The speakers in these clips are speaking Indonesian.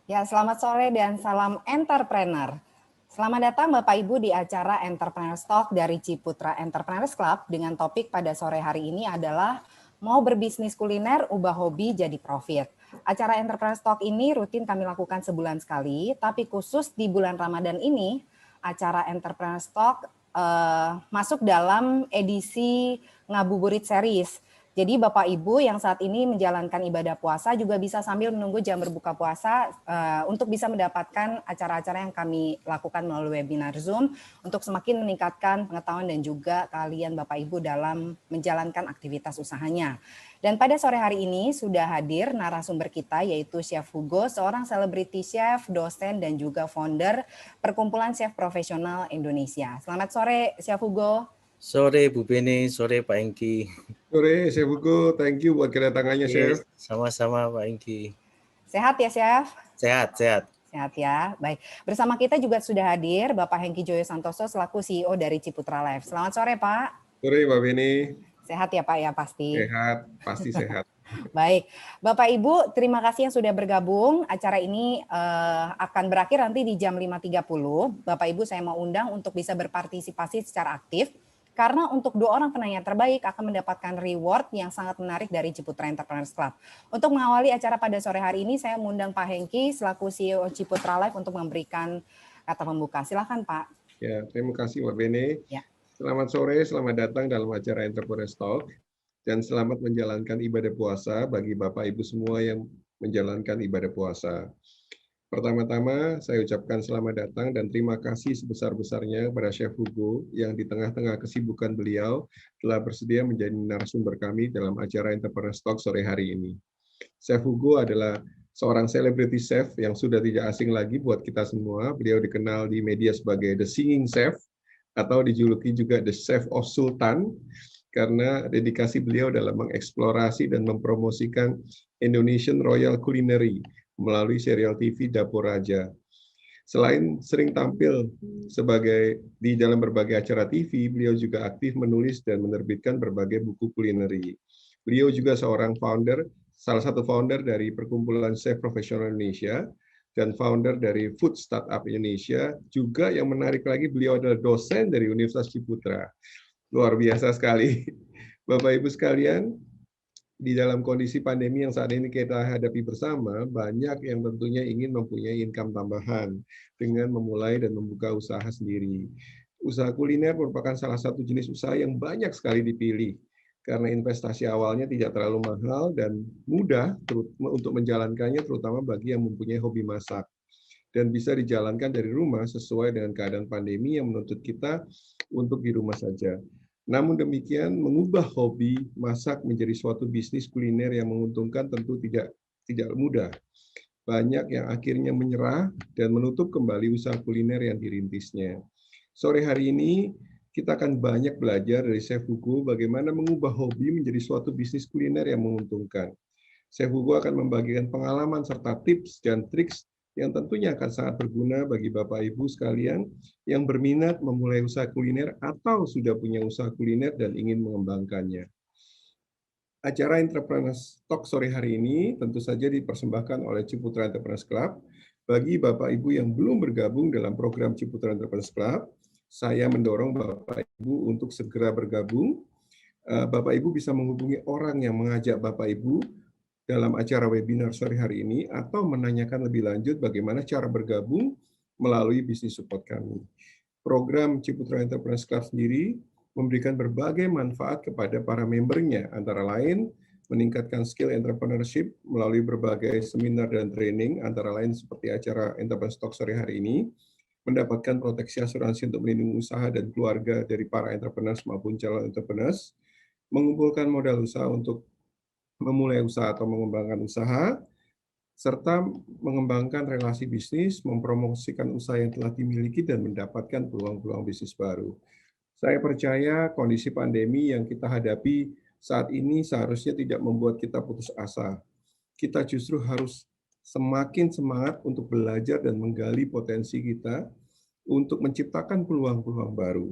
Ya, selamat sore dan salam entrepreneur. Selamat datang Bapak Ibu di acara Entrepreneur Talk dari Ciputra Entrepreneurs Club dengan topik pada sore hari ini adalah mau berbisnis kuliner, ubah hobi jadi profit. Acara Entrepreneur Talk ini rutin kami lakukan sebulan sekali, tapi khusus di bulan Ramadan ini, acara Entrepreneur Talk masuk dalam edisi Ngabuburit Series. Jadi Bapak Ibu yang saat ini menjalankan ibadah puasa juga bisa sambil menunggu jam berbuka puasa untuk bisa mendapatkan acara-acara yang kami lakukan melalui webinar Zoom untuk semakin meningkatkan pengetahuan dan juga kalian Bapak Ibu dalam menjalankan aktivitas usahanya. Dan pada sore hari ini sudah hadir narasumber kita yaitu Chef Hugo, seorang selebriti chef, dosen dan juga founder Perkumpulan Chef Profesional Indonesia. Selamat sore Chef Hugo. Sore Bu Beni, sore Pak Engki. Sore Chef Hugo, thank you buat kedatangannya Chef. Sama-sama Pak Engki. Sehat ya Chef? Sehat. Sehat ya, baik. Bersama kita juga sudah hadir Bapak Hengki Joyo Santoso selaku CEO dari Ciputra Life. Selamat sore Pak. Sore Mbak Beni. Sehat ya Pak ya pasti? Sehat, pasti sehat. Baik, Bapak Ibu terima kasih yang sudah bergabung. Acara ini akan berakhir nanti di jam 5.30. Bapak Ibu saya mau undang untuk bisa berpartisipasi secara aktif. Karena untuk 2 orang penanya terbaik akan mendapatkan reward yang sangat menarik dari Ciputra Entrepreneurs Club. Untuk mengawali acara pada sore hari ini, saya mengundang Pak Hengki selaku CEO Ciputra Life untuk memberikan kata pembuka. Silakan Pak. Ya, terima kasih Mbak Beni. Ya. Selamat sore, selamat datang dalam acara Entrepreneurs Talk. Dan selamat menjalankan ibadah puasa bagi Bapak Ibu semua yang menjalankan ibadah puasa. Pertama-tama, saya ucapkan selamat datang dan terima kasih sebesar-besarnya kepada Chef Hugo yang di tengah-tengah kesibukan beliau telah bersedia menjadi narasumber kami dalam acara Entrepreneur Talk sore hari ini. Chef Hugo adalah seorang selebriti chef yang sudah tidak asing lagi buat kita semua. Beliau dikenal di media sebagai The Singing Chef atau dijuluki juga The Chef of Sultan karena dedikasi beliau dalam mengeksplorasi dan mempromosikan Indonesian Royal Culinary melalui serial TV Dapur Raja. Selain sering tampil di dalam berbagai acara TV, beliau juga aktif menulis dan menerbitkan berbagai buku kulineri. Beliau juga salah satu founder dari Perkumpulan Chef Profesional Indonesia dan founder dari Food Startup Indonesia. Juga yang menarik lagi, beliau adalah dosen dari Universitas Ciputra. Luar biasa sekali. Bapak Ibu sekalian, di dalam kondisi pandemi yang saat ini kita hadapi bersama, banyak yang tentunya ingin mempunyai income tambahan dengan memulai dan membuka usaha sendiri. Usaha kuliner merupakan salah satu jenis usaha yang banyak sekali dipilih, karena investasi awalnya tidak terlalu mahal dan mudah untuk menjalankannya, terutama bagi yang mempunyai hobi masak. Dan bisa dijalankan dari rumah sesuai dengan keadaan pandemi yang menuntut kita untuk di rumah saja. Namun demikian, mengubah hobi masak menjadi suatu bisnis kuliner yang menguntungkan tentu tidak mudah. Banyak yang akhirnya menyerah dan menutup kembali usaha kuliner yang dirintisnya. Sore hari ini, kita akan banyak belajar dari Chef Hugo bagaimana mengubah hobi menjadi suatu bisnis kuliner yang menguntungkan. Chef Hugo akan membagikan pengalaman serta tips dan triks yang tentunya akan sangat berguna bagi Bapak Ibu sekalian yang berminat memulai usaha kuliner atau sudah punya usaha kuliner dan ingin mengembangkannya. Acara Entrepreneurs Talk sore hari ini tentu saja dipersembahkan oleh Ciputra Entrepreneurs Club. Bagi Bapak Ibu yang belum bergabung dalam program Ciputra Entrepreneurs Club, saya mendorong Bapak Ibu untuk segera bergabung. Bapak Ibu bisa menghubungi orang yang mengajak Bapak Ibu dalam acara webinar sore hari ini atau menanyakan lebih lanjut bagaimana cara bergabung melalui bisnis support kami. Program Ciputra Entrepreneurs Club sendiri memberikan berbagai manfaat kepada para membernya, antara lain meningkatkan skill entrepreneurship melalui berbagai seminar dan training, antara lain seperti acara Entrepreneurs Talk sore hari ini, mendapatkan proteksi asuransi untuk melindungi usaha dan keluarga dari para entrepreneurs maupun calon entrepreneurs, mengumpulkan modal usaha untuk memulai usaha atau mengembangkan usaha, serta mengembangkan relasi bisnis, mempromosikan usaha yang telah dimiliki, dan mendapatkan peluang-peluang bisnis baru. Saya percaya kondisi pandemi yang kita hadapi saat ini seharusnya tidak membuat kita putus asa. Kita justru harus semakin semangat untuk belajar dan menggali potensi kita untuk menciptakan peluang-peluang baru.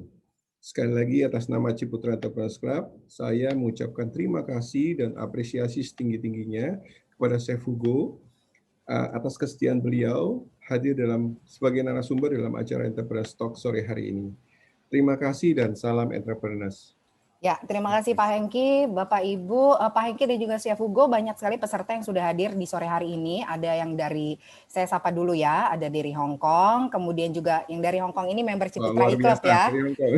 Sekali lagi atas nama Ciputra Entrepreneurs Club, saya mengucapkan terima kasih dan apresiasi setinggi-tingginya kepada Chef Hugo atas kesediaan beliau hadir sebagai narasumber dalam acara Entrepreneurs Talk sore hari ini. Terima kasih dan salam entrepreneurs. Ya, terima kasih Pak Hengki, Bapak Ibu, Pak Hengki dan juga Chef Hugo, banyak sekali peserta yang sudah hadir di sore hari ini. Ada yang dari, saya sapa dulu ya, ada dari Hong Kong, kemudian juga yang dari Hong Kong ini member Ciputra Luar e-Club biasa, ya. dari Hong Kong.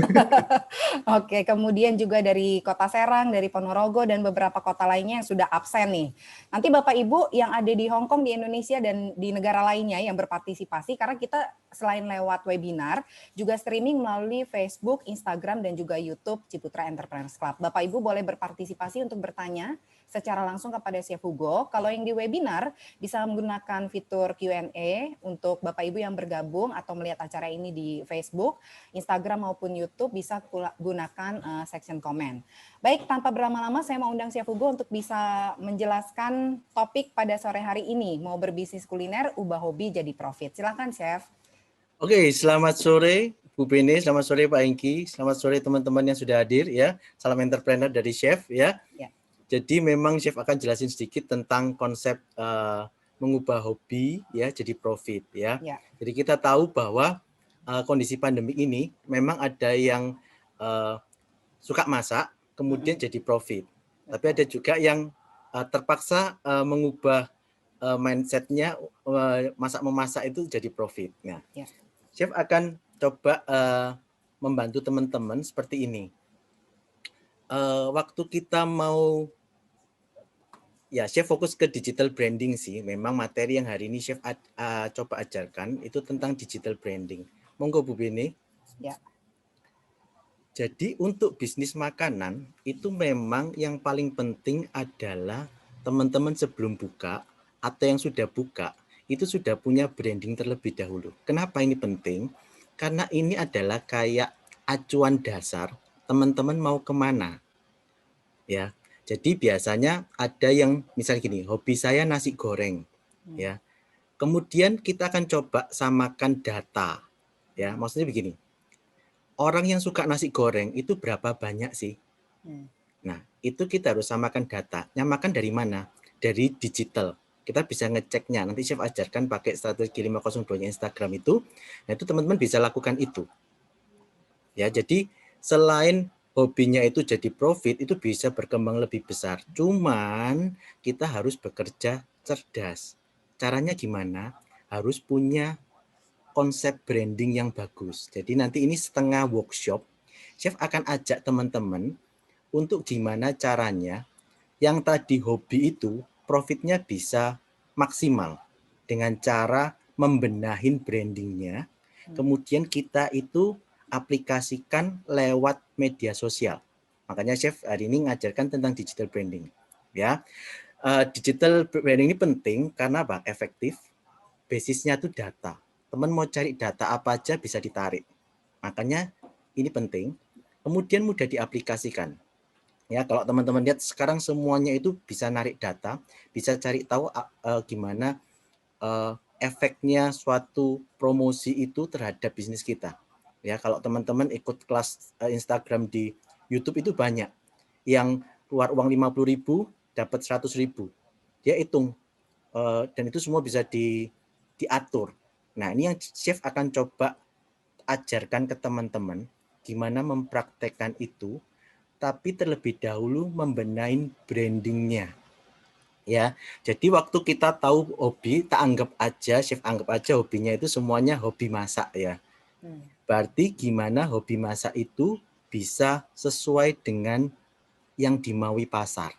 Oke, kemudian juga dari Kota Serang, dari Ponorogo, dan beberapa kota lainnya yang sudah absen nih. Nanti Bapak Ibu yang ada di Hong Kong, di Indonesia, dan di negara lainnya yang berpartisipasi, karena kita selain lewat webinar, juga streaming melalui Facebook, Instagram, dan juga YouTube Ciputra Entrepreneurs Club. Bapak Ibu boleh berpartisipasi untuk bertanya secara langsung kepada Chef Hugo. Kalau yang di webinar bisa menggunakan fitur Q&A untuk Bapak Ibu yang bergabung atau melihat acara ini di Facebook, Instagram maupun YouTube bisa gunakan section komen. Baik, tanpa berlama-lama saya mau undang Chef Hugo untuk bisa menjelaskan topik pada sore hari ini. Mau berbisnis kuliner, ubah hobi jadi profit. Silakan Chef. Oke, selamat sore Bu Bene, selamat sore Pak Hengki, selamat sore teman-teman yang sudah hadir ya. Salam entrepreneur dari Chef ya. Jadi memang Chef akan jelasin sedikit tentang konsep mengubah hobi ya jadi profit ya. Jadi kita tahu bahwa kondisi pandemi ini memang ada yang suka masak kemudian jadi profit. Tapi ada juga yang terpaksa mengubah mindsetnya memasak itu jadi profit. Nah, Chef akan coba membantu teman-teman seperti ini. Waktu kita mau, ya Chef fokus ke digital branding sih. Memang materi yang hari ini Chef coba ajarkan itu tentang digital branding. Monggo Bu Bene. Ya. Jadi untuk bisnis makanan itu memang yang paling penting adalah teman-teman sebelum buka atau yang sudah buka itu sudah punya branding terlebih dahulu. Kenapa ini penting? Karena ini adalah kayak acuan dasar teman-teman mau kemana. Ya, jadi biasanya ada yang misalnya gini, hobi saya nasi goreng. Ya, kemudian kita akan coba samakan data. Ya, maksudnya begini. Orang yang suka nasi goreng itu berapa banyak sih? Nah, itu kita harus samakan data. Nyamakan dari mana? Dari digital. Kita bisa ngeceknya. Nanti Chef ajarkan pakai strategi 502-nya Instagram itu. Nah, itu teman-teman bisa lakukan itu. Ya, jadi selain hobinya itu jadi profit, itu bisa berkembang lebih besar. Cuman kita harus bekerja cerdas. Caranya gimana? Harus punya konsep branding yang bagus. Jadi nanti ini setengah workshop, Chef akan ajak teman-teman untuk gimana caranya yang tadi hobi itu profitnya bisa maksimal dengan cara membenahin brandingnya. Kemudian kita itu aplikasikan lewat media sosial. Makanya Chef hari ini ngajarkan tentang digital branding. Ya, digital branding ini penting karena apa? Efektif. Basisnya itu data. Teman mau cari data apa aja bisa ditarik. Makanya ini penting. Kemudian mudah diaplikasikan. Ya, kalau teman-teman lihat sekarang semuanya itu bisa narik data, bisa cari tahu gimana efeknya suatu promosi itu terhadap bisnis kita. Ya, kalau teman-teman ikut kelas Instagram di YouTube itu banyak yang keluar uang 50.000 dapat 100.000. Dia hitung dan itu semua bisa diatur. Nah, ini yang Chef akan coba ajarkan ke teman-teman gimana mempraktekkan itu, tapi terlebih dahulu membenahi brandingnya. Ya, jadi waktu kita tahu hobi, tak anggap aja, Chef anggap aja hobinya itu semuanya hobi masak ya. Berarti gimana hobi masak itu bisa sesuai dengan yang dimaui pasar.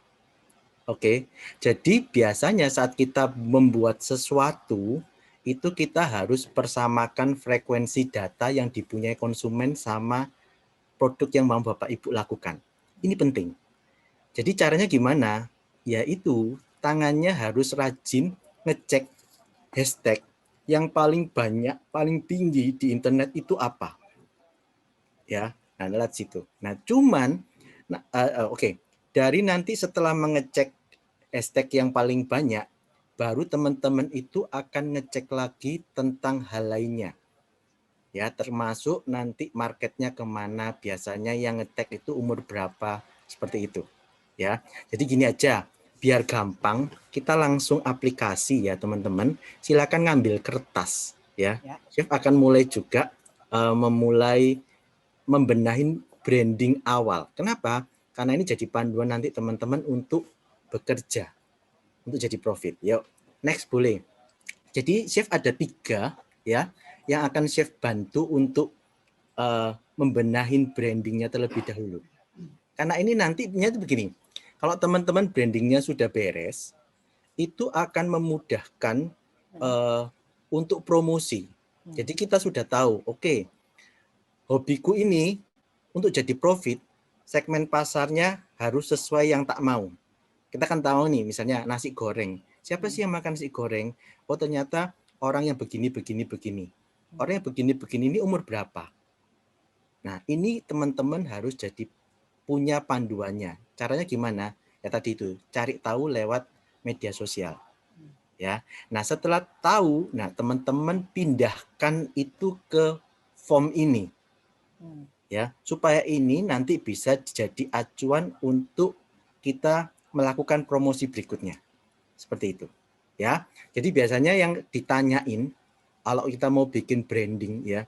Oke, jadi biasanya saat kita membuat sesuatu, itu kita harus persamakan frekuensi data yang dipunyai konsumen sama produk yang mau Bapak Ibu lakukan. Ini penting. Jadi caranya gimana? Yaitu tangannya harus rajin ngecek hashtag yang paling banyak, paling tinggi di internet itu apa. Ya, nah lihat situ. Nah, cuman, oke. Dari nanti setelah mengecek hashtag yang paling banyak, baru teman-teman itu akan ngecek lagi tentang hal lainnya. Ya, termasuk nanti marketnya kemana, biasanya yang ngetek itu umur berapa, seperti itu. Ya, jadi gini aja, biar gampang, kita langsung aplikasi ya teman-teman. Silakan ngambil kertas ya. Chef akan mulai juga memulai membenahin branding awal. Kenapa? Karena ini jadi panduan nanti teman-teman untuk bekerja, untuk jadi profit. Yuk, next boleh. Jadi Chef ada 3 ya, yang akan Chef bantu untuk membenahin brandingnya terlebih dahulu. Karena ini nantinya itu begini, kalau teman-teman brandingnya sudah beres, itu akan memudahkan untuk promosi. Jadi kita sudah tahu, oke, hobiku ini untuk jadi profit, segmen pasarnya harus sesuai yang tak mau. Kita kan tahu nih, misalnya nasi goreng. Siapa sih yang makan nasi goreng? Oh ternyata orang yang begini. Orang yang begini ini umur berapa? Nah ini teman-teman harus jadi punya panduannya. Caranya gimana? Ya tadi itu, cari tahu lewat media sosial. Ya. Nah setelah tahu, nah teman-teman pindahkan itu ke form ini. Ya, supaya ini nanti bisa jadi acuan untuk kita melakukan promosi berikutnya. Seperti itu. Ya. Jadi biasanya yang ditanyain kalau kita mau bikin branding ya,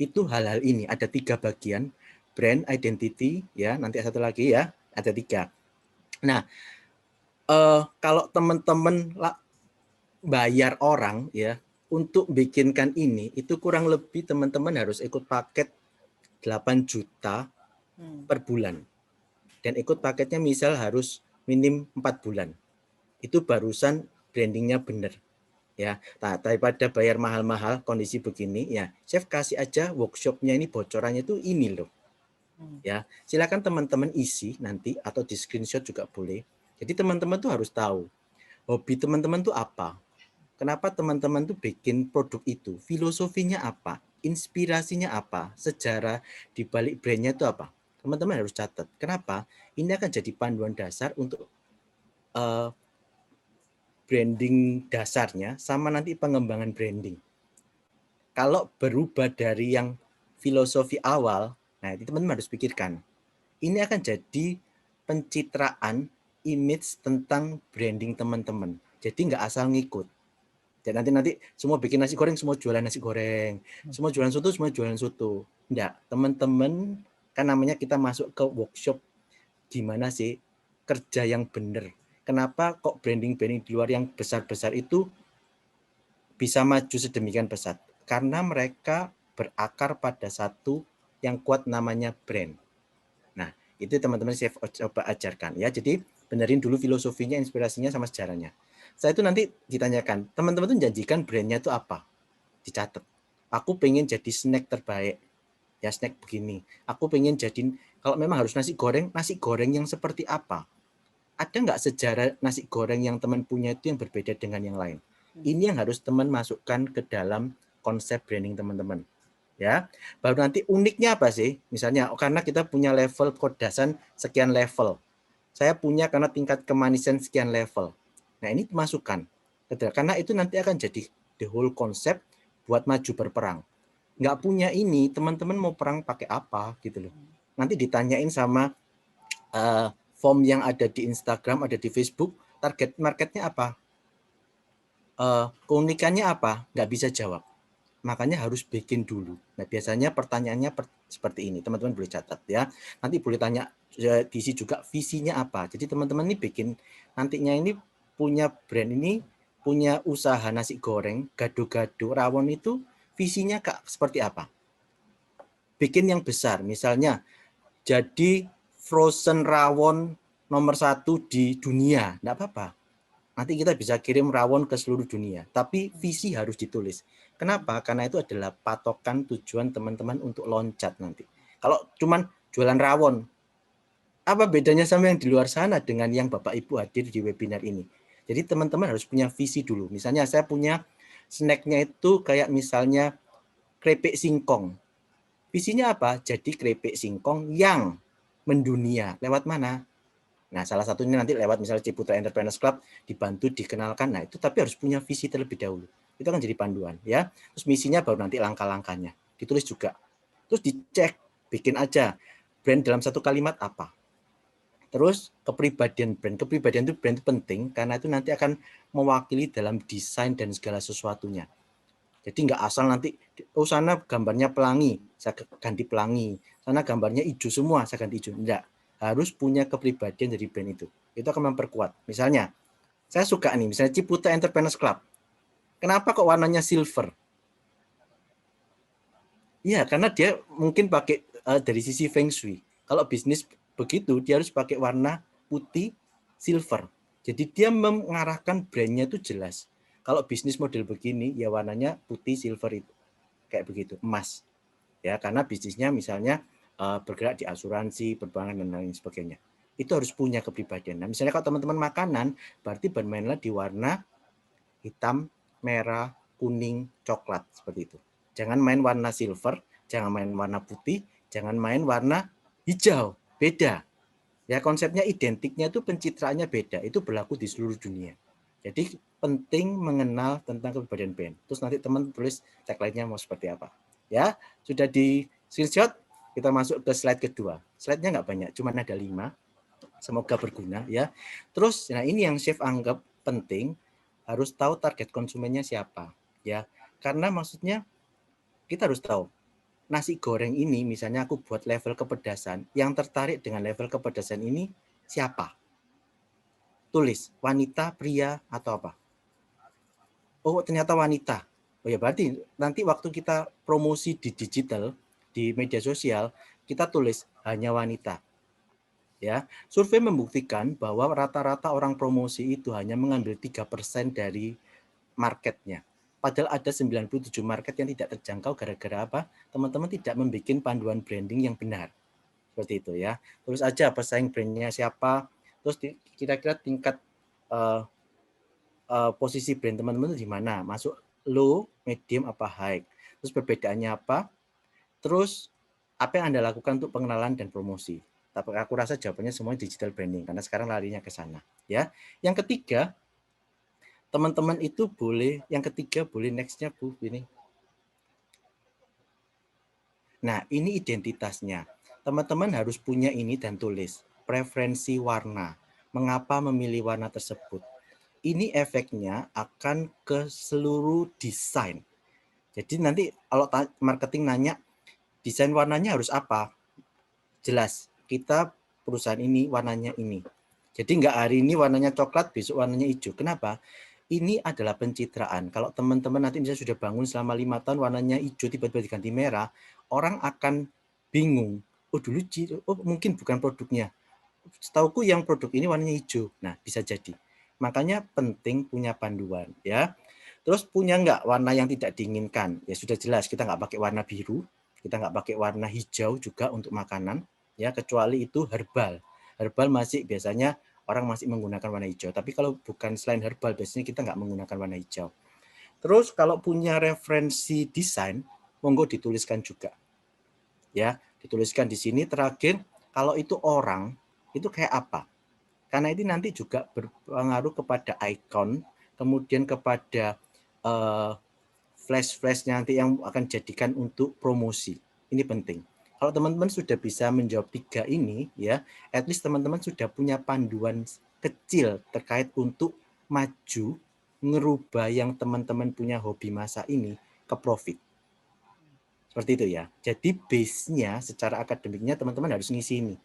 itu hal-hal ini ada 3 bagian, brand identity ya, nanti satu lagi ya, ada 3. Nah, kalau teman-teman bayar orang ya untuk bikinkan ini, itu kurang lebih teman-teman harus ikut paket 8 juta per bulan. Dan ikut paketnya misal harus minim 4 bulan. Itu barusan brandingnya benar. Ya, nah, daripada bayar mahal-mahal kondisi begini, ya Chef kasih aja workshopnya ini bocorannya itu ini loh. Ya, silakan teman-teman isi nanti atau di screenshot juga boleh. Jadi teman-teman tuh harus tahu hobi teman-teman tuh apa. Kenapa teman-teman tuh bikin produk itu? Filosofinya apa? Inspirasinya apa? Sejarah di balik brandnya itu apa? Teman-teman harus catat. Kenapa? Ini akan jadi panduan dasar untuk branding dasarnya sama nanti pengembangan branding. Kalau berubah dari yang filosofi awal, nah itu teman-teman harus pikirkan. Ini akan jadi pencitraan image tentang branding teman-teman. Jadi nggak asal ngikut. Dan nanti semua bikin nasi goreng, semua jualan nasi goreng. Semua jualan soto, semua jualan soto. Enggak, teman-teman kan namanya kita masuk ke workshop gimana sih kerja yang benar. Kenapa kok branding-branding di luar yang besar-besar itu bisa maju sedemikian pesat? Karena mereka berakar pada satu yang kuat namanya brand. Nah, itu teman-teman saya coba ajarkan ya. Jadi benerin dulu filosofinya, inspirasinya sama sejarahnya. Setelah itu nanti ditanyakan, teman-teman tuh janjikan brandnya itu apa? Dicatat. Aku pengen jadi snack terbaik. Ya snack begini. Aku pengen jadi, kalau memang harus nasi goreng yang seperti apa? Ada nggak sejarah nasi goreng yang teman punya itu yang berbeda dengan yang lain? Ini yang harus teman masukkan ke dalam konsep branding teman-teman. Ya, baru nanti uniknya apa sih? Misalnya, karena kita punya level kodasan sekian level. Saya punya karena tingkat kemanisan sekian level. Nah ini dimasukkan, karena itu nanti akan jadi the whole konsep buat maju berperang. Nggak punya ini, teman-teman mau perang pakai apa gitu loh. Nanti ditanyain sama form yang ada di Instagram, ada di Facebook, target marketnya apa? Keunikannya apa? Nggak bisa jawab. Makanya harus bikin dulu. Nah biasanya pertanyaannya seperti ini, teman-teman boleh catat ya. Nanti boleh tanya diisi juga visinya apa. Jadi teman-teman ini bikin nantinya ini punya brand ini, punya usaha nasi goreng, gado-gado, rawon itu visinya seperti apa? Bikin yang besar, misalnya jadi frozen rawon nomor 1 di dunia, enggak apa-apa. Nanti kita bisa kirim rawon ke seluruh dunia, tapi visi harus ditulis. Kenapa? Karena itu adalah patokan tujuan teman-teman untuk loncat nanti. Kalau cuman jualan rawon, apa bedanya sama yang di luar sana dengan yang Bapak Ibu hadir di webinar ini? Jadi teman-teman harus punya visi dulu. Misalnya saya punya snacknya itu kayak misalnya keripik singkong. Visinya apa? Jadi keripik singkong yang mendunia. Lewat mana? Nah, salah satunya nanti lewat misalnya Ciputra Entrepreneurs Club dibantu dikenalkan. Nah, itu tapi harus punya visi terlebih dahulu. Itu akan jadi panduan ya. Terus misinya baru nanti langkah-langkahnya. Ditulis juga. Terus dicek, bikin aja brand dalam satu kalimat apa. Terus kepribadian brand. Kepribadian itu brand itu penting karena itu nanti akan mewakili dalam desain dan segala sesuatunya. Jadi nggak asal nanti, oh sana gambarnya pelangi, saya ganti pelangi. Sana gambarnya hijau semua, saya ganti hijau. Enggak. Harus punya kepribadian dari brand itu. Itu akan memperkuat. Misalnya, saya suka nih, misalnya Ciputra Entrepreneurs Club. Kenapa kok warnanya silver? Iya, karena dia mungkin pakai dari sisi Feng Shui. Kalau bisnis begitu, dia harus pakai warna putih silver. Jadi dia mengarahkan brandnya itu jelas. Kalau bisnis model begini, ya warnanya putih silver itu kayak begitu, emas. Ya, karena bisnisnya misalnya bergerak di asuransi, perbankan dan lain sebagainya. Itu harus punya kepribadian. Nah, misalnya kalau teman-teman makanan, berarti bermainlah di warna hitam, merah, kuning, coklat seperti itu. Jangan main warna silver, jangan main warna putih, jangan main warna hijau, beda. Ya konsepnya identiknya itu pencitraannya beda, itu berlaku di seluruh dunia. Jadi penting mengenal tentang kepribadian brand. Terus nanti teman tulis tagline-nya mau seperti apa. Ya, sudah di screenshot, kita masuk ke slide kedua. Slide-nya nggak banyak, cuma ada 5. Semoga berguna ya. Terus, nah ini yang Chef anggap penting, harus tahu target konsumennya siapa ya. Karena maksudnya kita harus tahu nasi goreng ini misalnya aku buat level kepedasan, yang tertarik dengan level kepedasan ini siapa? Tulis wanita, pria atau apa? Oh ternyata wanita. Oh ya berarti nanti waktu kita promosi di digital, di media sosial, kita tulis hanya wanita. Ya, survei membuktikan bahwa rata-rata orang promosi itu hanya mengambil 3% dari marketnya. Padahal ada 97 market yang tidak terjangkau gara-gara apa? Teman-teman tidak membuat panduan branding yang benar. Seperti itu ya. Terus aja pesaing brandnya siapa, terus kira-kira tingkat posisi brand teman-teman di mana? Masuk low, medium, apa high? Terus perbedaannya apa? Terus apa yang Anda lakukan untuk pengenalan dan promosi? Tapi aku rasa jawabannya semua digital branding karena sekarang larinya ke sana ya. Yang ketiga, teman-teman itu boleh, yang ketiga boleh next-nya Bu ini. Nah, ini identitasnya. Teman-teman harus punya ini dan tulis preferensi warna. Mengapa memilih warna tersebut? Ini efeknya akan ke seluruh desain. Jadi nanti kalau marketing nanya desain warnanya harus apa? Jelas, kita perusahaan ini warnanya ini. Jadi nggak hari ini warnanya coklat, besok warnanya hijau. Kenapa? Ini adalah pencitraan. Kalau teman-teman nanti misalnya sudah bangun selama 5 tahun warnanya hijau tiba-tiba diganti merah, orang akan bingung. Oh dulu mungkin bukan produknya. Setauku yang produk ini warnanya hijau. Nah bisa jadi. Makanya penting punya panduan ya. Terus punya nggak warna yang tidak diinginkan? Ya sudah jelas kita nggak pakai warna biru, kita nggak pakai warna hijau juga untuk makanan ya, kecuali itu herbal. Herbal masih biasanya orang masih menggunakan warna hijau. Tapi kalau bukan selain herbal, biasanya kita nggak menggunakan warna hijau. Terus kalau punya referensi desain, monggo dituliskan juga. Ya, dituliskan di sini terakhir, kalau itu orang, itu kayak apa? Karena ini nanti juga berpengaruh kepada ikon, kemudian kepada flash nanti yang akan jadikan untuk promosi. Ini penting. Kalau teman-teman sudah bisa menjawab 3 ini ya, at least teman-teman sudah punya panduan kecil terkait untuk maju ngerubah yang teman-teman punya hobi masak ini ke profit. Seperti itu ya. Jadi base-nya secara akademiknya teman-teman harus ngisi ini.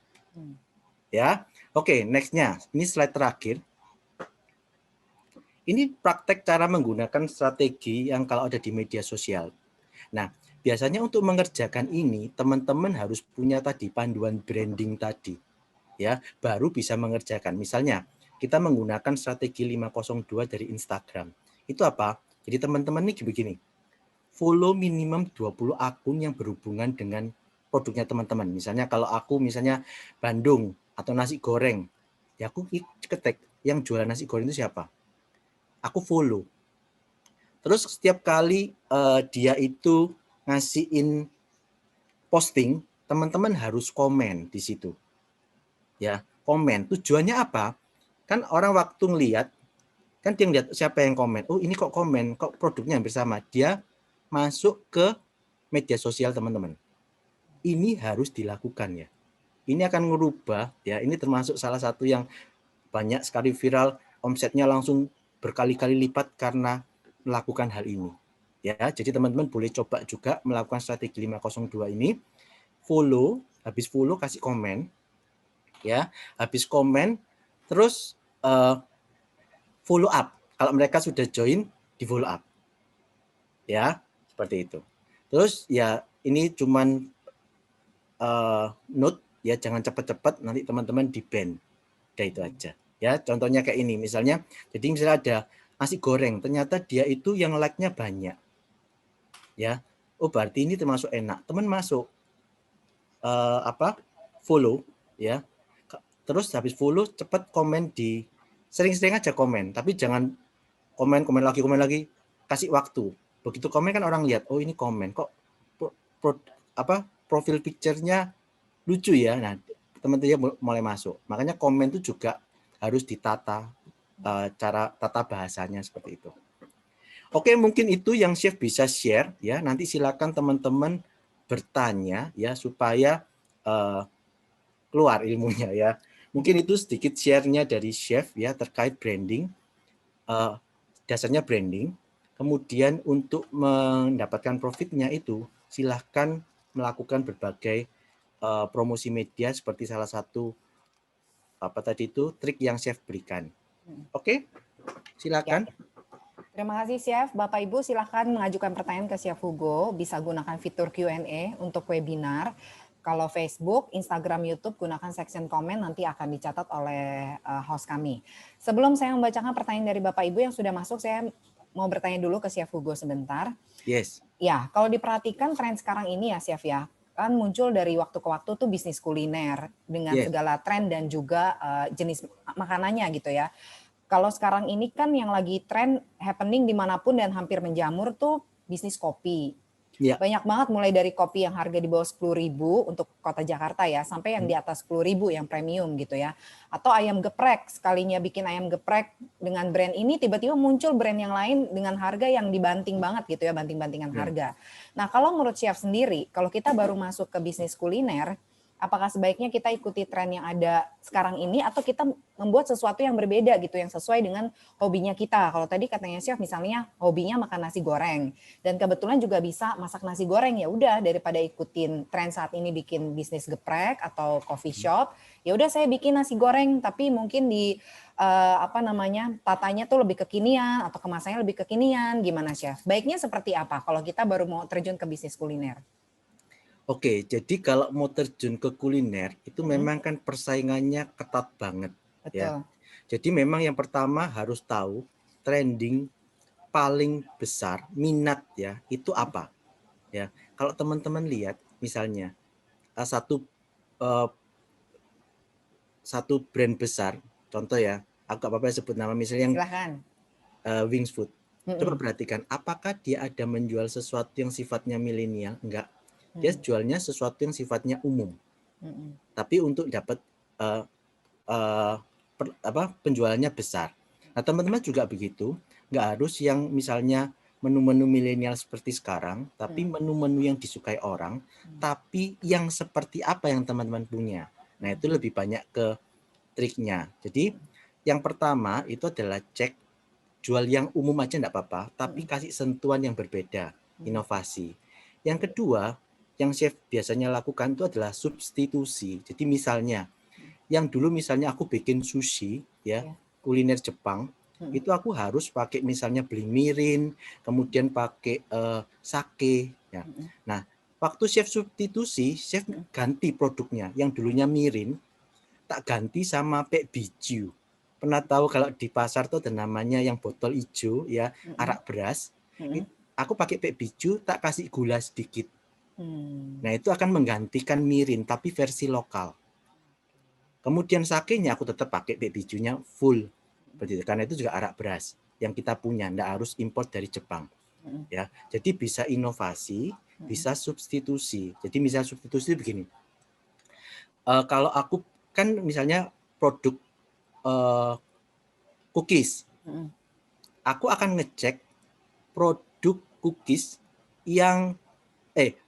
Ya. Oke, next-nya. Ini slide terakhir. Ini praktek cara menggunakan strategi yang kalau ada di media sosial. Nah, biasanya untuk mengerjakan ini, teman-teman harus punya tadi panduan branding tadi. Ya, baru bisa mengerjakan. Misalnya, kita menggunakan strategi 502 dari Instagram. Itu apa? Jadi teman-teman ini begini. Follow minimum 20 akun yang berhubungan dengan produknya teman-teman. Misalnya kalau aku misalnya Bandung atau nasi goreng, ya aku ketik yang jualan nasi goreng itu siapa? Aku follow. Terus setiap kali dia itu ngasihin posting, teman-teman harus komen di situ. Ya, komen. Tujuannya apa? Kan orang waktu ngelihat, kan dia ngeliat siapa yang komen. Oh, ini kok komen, kok produknya hampir sama. Dia masuk ke media sosial teman-teman. Ini harus dilakukan ya. ini akan merubah ya, ini termasuk salah satu yang banyak sekali viral, omsetnya langsung berkali-kali lipat karena melakukan hal ini. Ya, jadi teman-teman boleh coba juga melakukan strategi 502 ini. Follow, habis follow kasih komen ya, habis komen terus follow up. Kalau mereka sudah join, di follow up. Ya, seperti itu. Terus ya ini cuman note ya, jangan cepat-cepat nanti teman-teman di-ban. Udah itu aja. Ya, contohnya kayak ini misalnya, jadi misalnya ada nasi goreng, ternyata dia itu yang like-nya banyak. Ya. Oh, berarti ini termasuk enak. Teman masuk follow ya. Terus habis follow cepat komen di, sering-sering aja komen, tapi jangan komen lagi, kasih waktu. Begitu komen kan orang lihat, oh ini komen kok profil picture-nya lucu ya. Nah, teman-teman mulai masuk. Makanya komen itu juga harus ditata, cara tata bahasanya seperti itu. Oke, mungkin itu yang Chef bisa share ya. Nanti silakan teman-teman bertanya ya supaya keluar ilmunya ya. Mungkin itu sedikit share-nya dari Chef ya terkait branding. Dasarnya branding. Kemudian untuk mendapatkan profitnya itu silahkan melakukan berbagai promosi media seperti salah satu trik yang Chef berikan. Oke, silakan. Ya. Terima kasih Chef. Bapak Ibu silahkan mengajukan pertanyaan ke Chef Hugo. Bisa gunakan fitur Q&A untuk webinar. Kalau Facebook, Instagram, YouTube gunakan section komen, nanti akan dicatat oleh host kami. Sebelum saya membacakan pertanyaan dari Bapak Ibu yang sudah masuk, saya mau bertanya dulu ke Chef Hugo sebentar. Yes. Ya, kalau diperhatikan tren sekarang ini ya Chef ya, kan muncul dari waktu ke waktu tuh bisnis kuliner dengan segala tren dan juga jenis makanannya gitu ya. Kalau sekarang ini kan yang lagi tren happening dimanapun dan hampir menjamur tuh bisnis kopi. Ya. Banyak banget mulai dari kopi yang harga di bawah 10.000 untuk kota Jakarta ya, sampai yang di atas 10.000 yang premium gitu ya. Atau ayam geprek, sekalinya bikin ayam geprek dengan brand ini tiba-tiba muncul brand yang lain dengan harga yang dibanting banget gitu ya, banting-bantingan harga. Nah kalau menurut Chef sendiri, kalau kita baru masuk ke bisnis kuliner, apakah sebaiknya kita ikuti tren yang ada sekarang ini atau kita membuat sesuatu yang berbeda gitu, yang sesuai dengan hobinya kita. Kalau tadi katanya Chef misalnya hobinya makan nasi goreng dan kebetulan juga bisa masak nasi goreng, ya udah daripada ikutin tren saat ini bikin bisnis geprek atau coffee shop, ya udah saya bikin nasi goreng tapi mungkin di tatanya tuh lebih kekinian atau kemasannya lebih kekinian. Gimana Chef? Baiknya seperti apa kalau kita baru mau terjun ke bisnis kuliner? Oke, jadi kalau mau terjun ke kuliner itu memang kan persaingannya ketat banget. Betul. Ya. Jadi memang yang pertama harus tahu trending paling besar minat ya itu apa. Ya, kalau teman-teman lihat misalnya satu brand besar, contoh ya, aku apa sebut nama misalnya yang Wings Food. Coba perhatikan, apakah dia ada menjual sesuatu yang sifatnya milenial? Enggak. Dia jualnya sesuatu yang sifatnya umum. Tapi untuk dapat penjualannya besar. Nah, teman-teman juga begitu, nggak harus yang misalnya menu-menu milenial seperti sekarang, tapi menu-menu yang disukai orang, tapi yang seperti apa yang teman-teman punya. Nah, itu lebih banyak ke triknya. Jadi, yang pertama itu adalah cek jual yang umum aja enggak apa-apa, tapi kasih sentuhan yang berbeda, inovasi. Yang kedua, yang chef biasanya lakukan itu adalah substitusi. Jadi misalnya, yang dulu misalnya aku bikin sushi, ya, kuliner Jepang, itu aku harus pakai misalnya beli mirin, kemudian pakai sake. Ya. Nah, waktu chef substitusi, chef ganti produknya. Yang dulunya mirin, tak ganti sama pek biju. Pernah tahu kalau di pasar tuh ada namanya yang botol hijau ya, arak beras. Aku pakai pek biju, tak kasih gula sedikit. Nah, itu akan menggantikan mirin tapi versi lokal. Kemudian sakenya aku tetap pakai pek bijunya full. Karena itu juga arak beras yang kita punya, enggak harus import dari Jepang. Ya. Jadi bisa inovasi, bisa substitusi. Jadi misalnya substitusi begini. Kalau aku kan misalnya produk cookies, aku akan ngecek produk cookies yang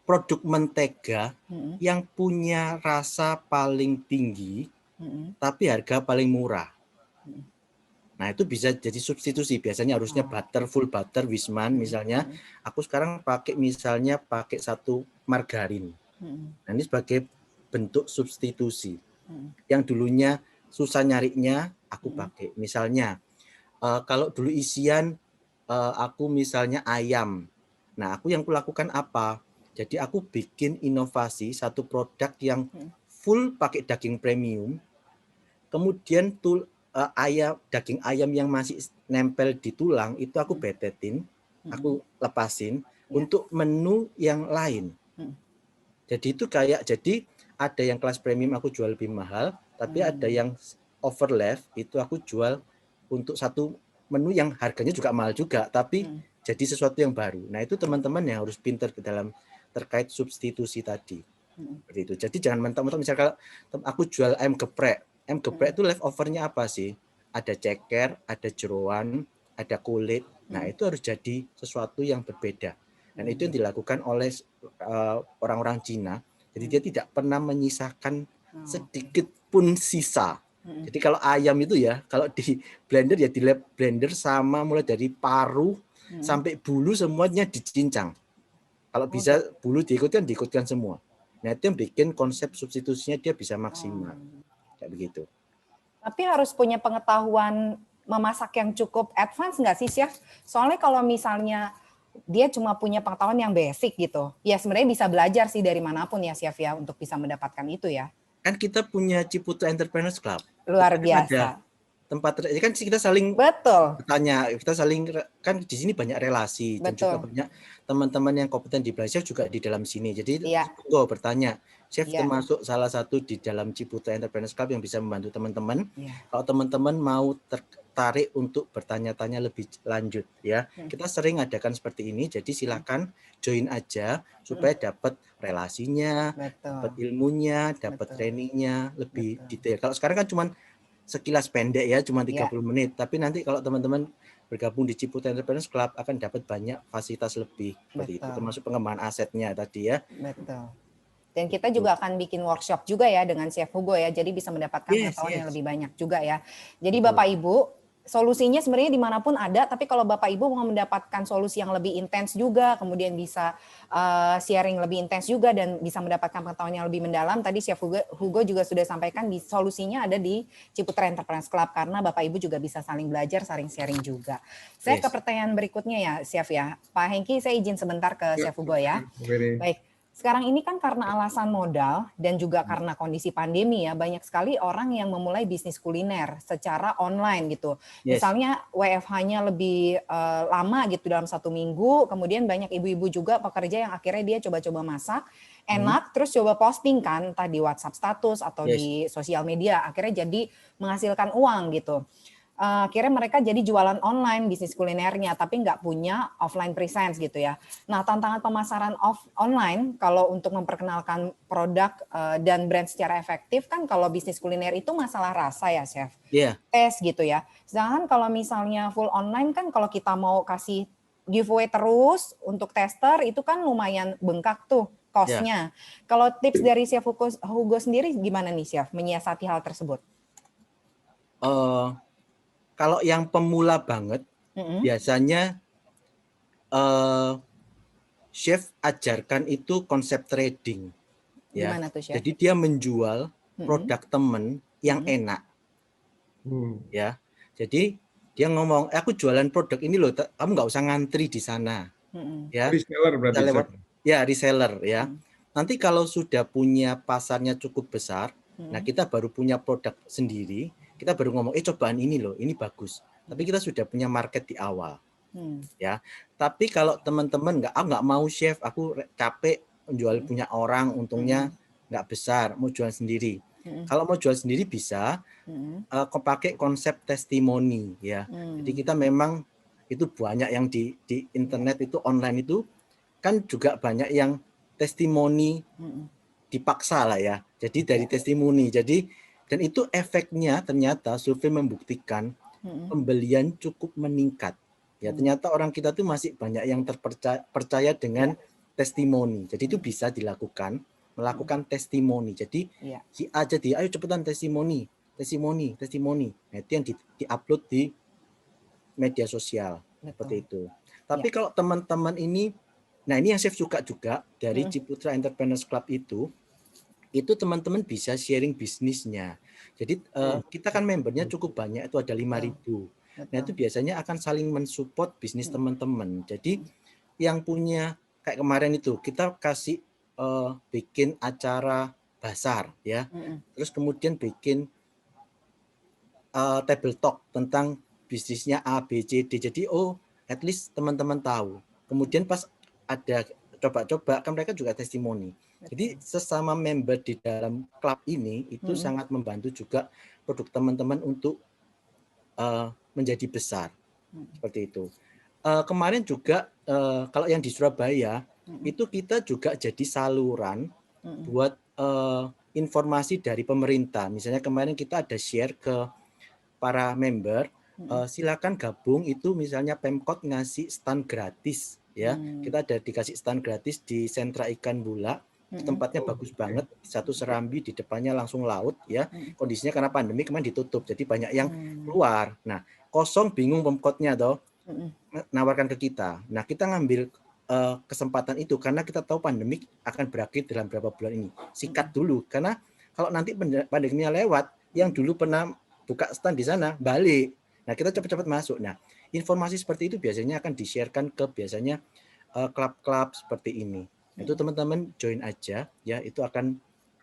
produk mentega Mm-mm. yang punya rasa paling tinggi Mm-mm. tapi harga paling murah. Mm-mm. Nah, itu bisa jadi substitusi. Biasanya harusnya Oh. butter, full butter, Wisman misalnya. Mm-mm. Aku sekarang pakai 1 margarin. Mm-mm. Nah, ini sebagai bentuk substitusi. Mm-mm. Yang dulunya susah nyarinya, aku Mm-mm. pakai. Misalnya, kalau dulu isian aku misalnya ayam. Nah, aku yang kulakukan apa? Jadi aku bikin inovasi satu produk yang full pakai daging premium. Kemudian daging ayam yang masih nempel di tulang itu aku betetin, aku lepasin untuk menu yang lain. Jadi itu jadi ada yang kelas premium aku jual lebih mahal, tapi ada yang overlap itu aku jual untuk satu menu yang harganya juga mahal juga, tapi jadi sesuatu yang baru. Nah, itu teman-teman yang harus pintar ke dalam terkait substitusi tadi. Seperti itu. Jadi jangan mentang-mentang misalnya kalau aku jual ayam geprek itu leftovernya apa sih? Ada ceker, ada jeroan, ada kulit. Nah, itu harus jadi sesuatu yang berbeda. Dan itu yang dilakukan oleh orang-orang Cina. Jadi dia tidak pernah menyisakan sedikit pun sisa. Jadi kalau ayam itu ya, kalau di blender ya di blender sama mulai dari paruh sampai bulu semuanya dicincang. Kalau bisa bulu diikutkan semua. Nah, itu yang bikin konsep substitusinya dia bisa maksimal. Kayak begitu. Tapi harus punya pengetahuan memasak yang cukup advance nggak sih, Chef? Soalnya kalau misalnya dia cuma punya pengetahuan yang basic gitu, ya sebenarnya bisa belajar sih dari manapun ya, Chef ya, untuk bisa mendapatkan itu ya. Kan kita punya Ciputra Entrepreneurs Club. Luar Kita biasa. ada tempat kan kita saling bertanya, kita saling kan di sini banyak relasi. Dan juga banyak teman-teman yang kompeten di belajar juga di dalam sini. Jadi bertanya, Chef termasuk salah satu di dalam Ciputra Entrepreneurs Club yang bisa membantu teman-teman. Kalau teman-teman mau tertarik untuk bertanya-tanya lebih lanjut ya, kita sering adakan seperti ini. Jadi silakan join aja supaya dapat relasinya, dapat ilmunya, dapat trainingnya lebih detail. Kalau sekarang kan cuma sekilas pendek ya, cuma 30 menit. Tapi nanti kalau teman-teman bergabung di Ciputra Entrepreneurs Club akan dapat banyak fasilitas lebih seperti itu, termasuk pengembangan asetnya tadi ya. Betul. Dan kita juga akan bikin workshop juga ya dengan Chef Hugo ya, jadi bisa mendapatkan pengetahuan yang lebih banyak juga ya. Jadi Bapak Ibu, solusinya sebenarnya dimanapun ada, tapi kalau Bapak Ibu mau mendapatkan solusi yang lebih intens juga, kemudian bisa sharing lebih intens juga dan bisa mendapatkan pengetahuan yang lebih mendalam, tadi Chef Hugo juga sudah sampaikan di solusinya ada di Ciputra Entrepreneurs Club, karena Bapak Ibu juga bisa saling belajar, saling sharing juga. Saya ke pertanyaan berikutnya ya, Chef ya. Pak Hengki, saya izin sebentar ke Chef Hugo ya. Baik. Sekarang ini kan karena alasan modal dan juga karena kondisi pandemi ya, banyak sekali orang yang memulai bisnis kuliner secara online gitu. Misalnya WFH-nya lebih lama gitu dalam 1 minggu, kemudian banyak ibu-ibu juga pekerja yang akhirnya dia coba-coba masak, enak, terus coba posting kan, entah di WhatsApp status atau di sosial media, akhirnya jadi menghasilkan uang gitu. Akhirnya mereka jadi jualan online bisnis kulinernya tapi nggak punya offline presence gitu ya. Nah, tantangan pemasaran online kalau untuk memperkenalkan produk dan brand secara efektif kan kalau bisnis kuliner itu masalah rasa ya, Chef. Tes gitu ya. Sedangkan kalau misalnya full online kan kalau kita mau kasih giveaway terus untuk tester itu kan lumayan bengkak tuh cost-nya. Kalau tips dari Chef Hugo sendiri gimana nih, Chef, menyiasati hal tersebut? Kalau yang pemula banget, biasanya chef ajarkan itu konsep trading. Ya. Gimana tuh, Chef? Jadi dia menjual produk temen yang enak. Ya. Jadi dia ngomong, aku jualan produk ini loh, kamu nggak usah ngantri di sana. Ya. Reseller berarti. Reseller ya. Nanti kalau sudah punya pasarnya cukup besar, nah kita baru punya produk sendiri, kita baru ngomong, cobaan ini loh, ini bagus. Tapi kita sudah punya market di awal, ya. Tapi kalau teman-teman nggak mau chef, aku capek menjual punya orang, untungnya nggak besar, mau jual sendiri. Kalau mau jual sendiri bisa, pakai konsep testimoni, ya. Jadi kita memang itu banyak yang di internet itu online itu kan juga banyak yang testimoni dipaksa lah ya. Jadi dari testimoni, dan itu efeknya ternyata survei membuktikan pembelian cukup meningkat. Ya ternyata orang kita tuh masih banyak yang percaya dengan testimoni. Jadi itu bisa dilakukan, melakukan testimoni. Jadi si A jadi, ayo cepetan testimoni. Nah, itu yang di-upload di media sosial. Seperti itu. Tapi kalau teman-teman ini, nah ini yang saya suka juga dari Ciputra Entrepreneurs Club itu teman-teman bisa sharing bisnisnya. Jadi kita kan membernya cukup banyak, itu ada 5.000. Nah itu biasanya akan saling mensupport bisnis teman-teman. Jadi yang punya, kayak kemarin itu, kita kasih bikin acara bazar ya. Terus kemudian bikin table talk tentang bisnisnya A, B, C, D. Jadi at least teman-teman tahu. Kemudian pas ada coba-coba kan mereka juga testimoni. Jadi sesama member di dalam klub ini itu sangat membantu juga produk teman-teman untuk menjadi besar. Seperti itu. Kemarin juga kalau yang di Surabaya itu kita juga jadi saluran buat informasi dari pemerintah. Misalnya kemarin kita ada share ke para member, silakan gabung itu misalnya Pemkot ngasih stand gratis ya. Kita ada dikasih stand gratis di sentra ikan Bula. Tempatnya bagus banget, satu serambi di depannya langsung laut ya. Kondisinya karena pandemi kemarin ditutup, jadi banyak yang keluar. Nah, kosong bingung Pemkotnya toh. Nawarkan ke kita. Nah, kita ngambil kesempatan itu karena kita tahu pandemi akan berakhir dalam beberapa bulan ini. Sikat dulu karena kalau nanti pandeminya lewat, yang dulu pernah buka stand di sana balik. Nah, kita cepat-cepat masuk. Nah, informasi seperti itu biasanya akan di-sharekan ke biasanya klub-klub seperti ini. Itu teman-teman join aja ya, itu akan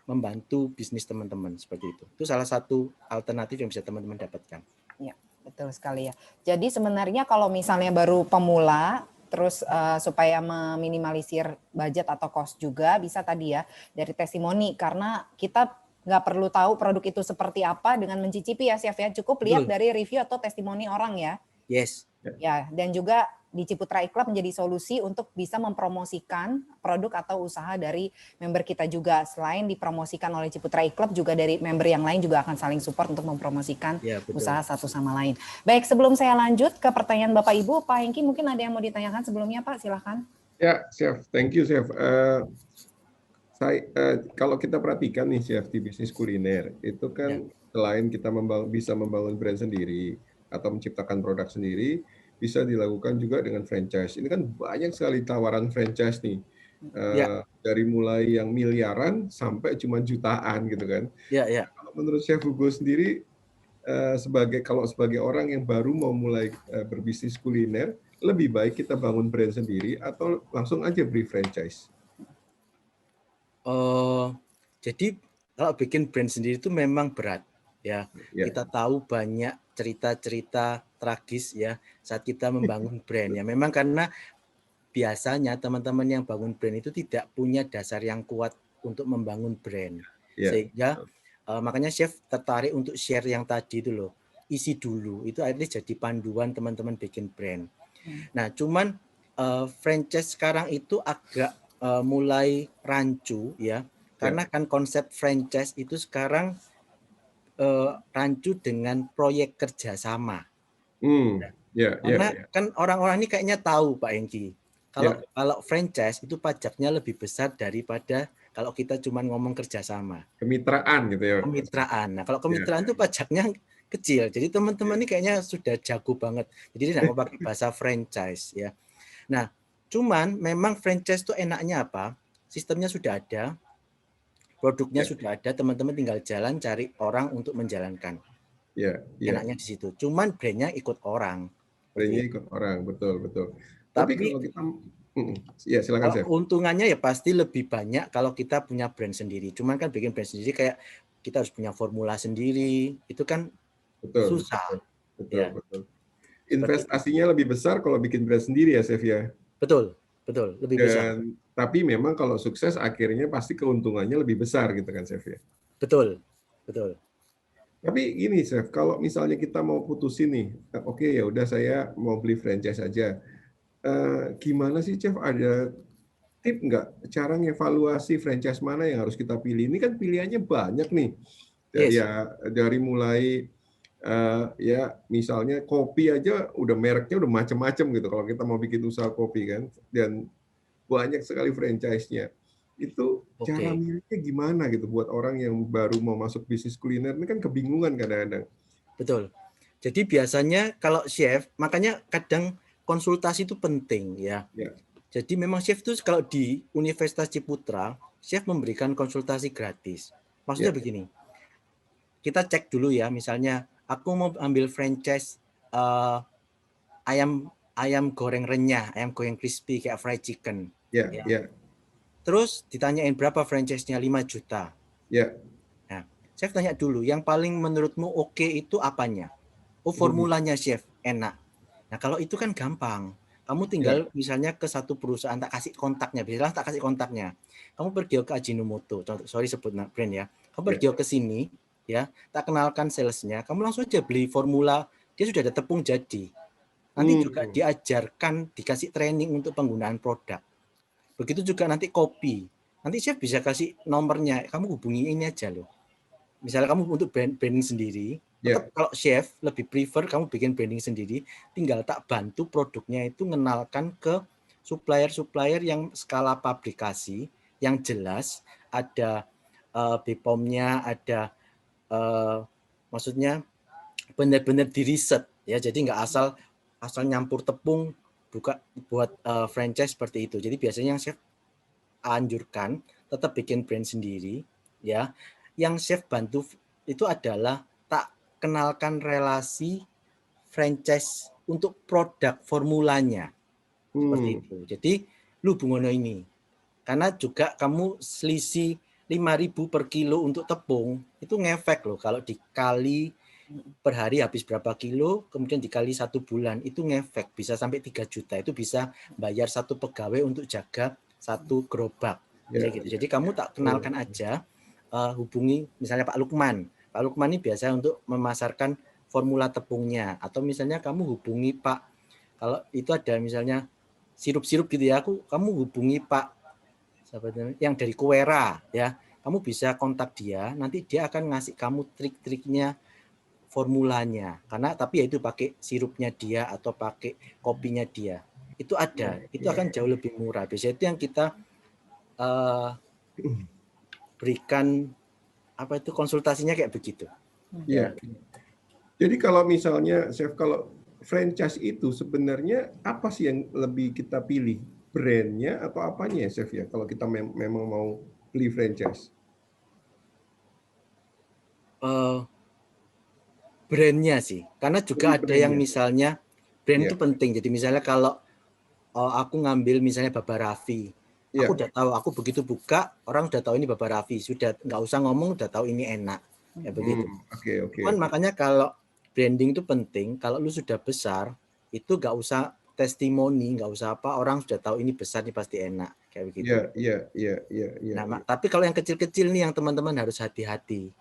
membantu bisnis teman-teman seperti itu. Itu salah satu alternatif yang bisa teman-teman dapatkan. Ya, betul sekali ya. Jadi sebenarnya kalau misalnya baru pemula terus supaya meminimalisir budget atau cost juga bisa tadi ya dari testimoni, karena kita nggak perlu tahu produk itu seperti apa dengan mencicipi ya Chef ya, cukup lihat dari review atau testimoni orang ya. Yes. Ya, dan juga di Ciputra Club menjadi solusi untuk bisa mempromosikan produk atau usaha dari member kita juga. Selain dipromosikan oleh Ciputra Club, juga dari member yang lain juga akan saling support untuk mempromosikan usaha satu sama lain. Baik, sebelum saya lanjut ke pertanyaan Bapak Ibu, Pak Hengki mungkin ada yang mau ditanyakan sebelumnya Pak, silakan. Ya, Chef. Thank you, Chef. Kalau kita perhatikan nih Chef di bisnis kuliner itu kan selain kita bisa membangun brand sendiri atau menciptakan produk sendiri, bisa dilakukan juga dengan franchise. Ini kan banyak sekali tawaran franchise nih, dari mulai yang miliaran sampai cuma jutaan gitu kan. Kalau menurut Chef Hugo sendiri, sebagai orang yang baru mau mulai berbisnis kuliner, lebih baik kita bangun brand sendiri atau langsung aja beri franchise? Jadi kalau bikin brand sendiri itu memang berat ya. Kita tahu banyak cerita-cerita tragis ya saat kita membangun brand ya. Memang karena biasanya teman-teman yang bangun brand itu tidak punya dasar yang kuat untuk membangun brand. Sehingga makanya Chef tertarik untuk share yang tadi itu loh. Isi dulu itu akhirnya jadi panduan teman-teman bikin brand. Nah, cuman franchise sekarang itu agak mulai rancu ya, karena kan konsep franchise itu sekarang rancu dengan proyek kerjasama. Karena kan orang-orang ini kayaknya tahu Pak Hengki, kalau franchise itu pajaknya lebih besar daripada kalau kita cuma ngomong kerjasama. Kemitraan gitu ya. Kemitraan. Nah kalau kemitraan itu pajaknya kecil, jadi teman-teman ini kayaknya sudah jago banget. Jadi tidak mau pakai bahasa franchise ya. Nah, cuman memang franchise itu enaknya apa? Sistemnya sudah ada, produknya sudah ada, teman-teman tinggal jalan cari orang untuk menjalankan. Enaknya di situ. Cuman brandnya ikut orang. Brandnya ikut orang, betul. Tapi kalau kita, silakan Chef. Keuntungannya ya pasti lebih banyak kalau kita punya brand sendiri. Cuman kan bikin brand sendiri kayak kita harus punya formula sendiri, itu kan susah. Betul. Investasinya lebih besar kalau bikin brand sendiri ya, Chef ya. Betul, lebih besar. Tapi memang kalau sukses akhirnya pasti keuntungannya lebih besar gitu kan, Chef ya. Betul. Tapi gini, Chef, kalau misalnya kita mau putusin nih, oke ya udah saya mau beli franchise aja. Gimana sih, Chef? Ada tip nggak cara ngevaluasi franchise mana yang harus kita pilih? Ini kan pilihannya banyak nih. Dari mulai ya misalnya kopi aja udah mereknya udah macam-macam gitu kalau kita mau bikin usaha kopi kan, dan banyak sekali franchise-nya. Itu cara Oke, milihnya gimana gitu buat orang yang baru mau masuk bisnis kuliner ini kan kebingungan kadang-kadang. betul. Jadi biasanya kalau chef, makanya kadang konsultasi itu penting ya. Ya, Jadi memang chef itu kalau di Universitas Ciputra, chef memberikan konsultasi gratis. Maksudnya ya, begini, kita cek dulu ya, misalnya aku mau ambil franchise eh, ayam ayam goreng renyah, ayam goreng crispy kayak fried chicken. ya, Ya. ya, Terus ditanyain berapa franchise-nya 5 juta. ya. Nah, chef tanya dulu, yang paling menurutmu oke itu apanya? Oh, Hmm, formulanya chef, enak. Nah, kalau itu kan gampang. Kamu tinggal ya, misalnya ke satu perusahaan, tak kasih kontaknya. Biasalah tak kasih kontaknya. Kamu pergi ke Ajinomoto, contoh, sorry sebut brand ya. Kamu ya. pergi ke sini, ya, tak kenalkan salesnya. Kamu langsung aja beli formula, dia sudah ada tepung jadi. Nanti juga Hmm, diajarkan, dikasih training untuk penggunaan produk. Begitu juga nanti kopi. Nanti chef bisa kasih nomornya, kamu hubungi ini aja loh. Misalnya kamu untuk branding sendiri, ya. tetap kalau chef lebih prefer kamu bikin branding sendiri, tinggal tak bantu produknya itu mengenalkan ke supplier-supplier yang skala publikasi, yang jelas ada BPOM-nya, ada maksudnya benar-benar diriset ya, jadi nggak asal nyampur tepung buka buat franchise seperti itu. Jadi biasanya yang chef anjurkan tetap bikin brand sendiri ya. Yang chef bantu itu adalah tak kenalkan relasi franchise untuk produk formulanya seperti Hmm, itu. Jadi lu bungono ini karena juga kamu selisih 5.000 per kilo untuk tepung itu ngefek loh, kalau dikali per hari habis berapa kilo, kemudian dikali 1 bulan, itu ngefek, bisa sampai 3 juta, itu bisa bayar satu pegawai untuk jaga satu gerobak. ya, Gitu. Jadi kamu tak betul. kenalkan aja, hubungi misalnya Pak Lukman. Pak Lukman ini biasa untuk memasarkan formula tepungnya. Atau misalnya kamu hubungi Pak, kalau itu ada misalnya sirup-sirup gitu ya, kamu hubungi Pak yang dari Kuera ya. Kamu bisa kontak dia, nanti dia akan ngasih kamu trik-triknya formulanya, karena tapi ya itu pakai sirupnya dia atau pakai kopinya dia, itu ada, itu akan jauh lebih murah. Biasanya itu yang kita uh, berikan apa itu konsultasinya kayak begitu Iya. ya. Jadi kalau misalnya, Chef, kalau franchise itu sebenarnya apa sih yang lebih kita pilih? Brandnya atau apanya ya, Chef ya? Kalau kita memang mau beli franchise. Uh, Brandnya sih, karena juga Lebih ada yang brandnya. misalnya brand itu Iya, penting. Jadi misalnya kalau aku ngambil misalnya Baba Raffi, aku iya. udah tahu, aku begitu buka orang udah tahu ini Baba Raffi, sudah nggak usah ngomong udah tahu ini enak kayak begitu. Oke, oke, Cuman oke. makanya kalau branding itu penting, kalau lu sudah besar, itu nggak usah testimoni, nggak usah apa, orang sudah tahu ini besar, ini pasti enak, kayak Iya, begitu. iya, iya, iya, iya, Nah, iya. tapi kalau yang kecil-kecil nih yang teman-teman harus hati-hati.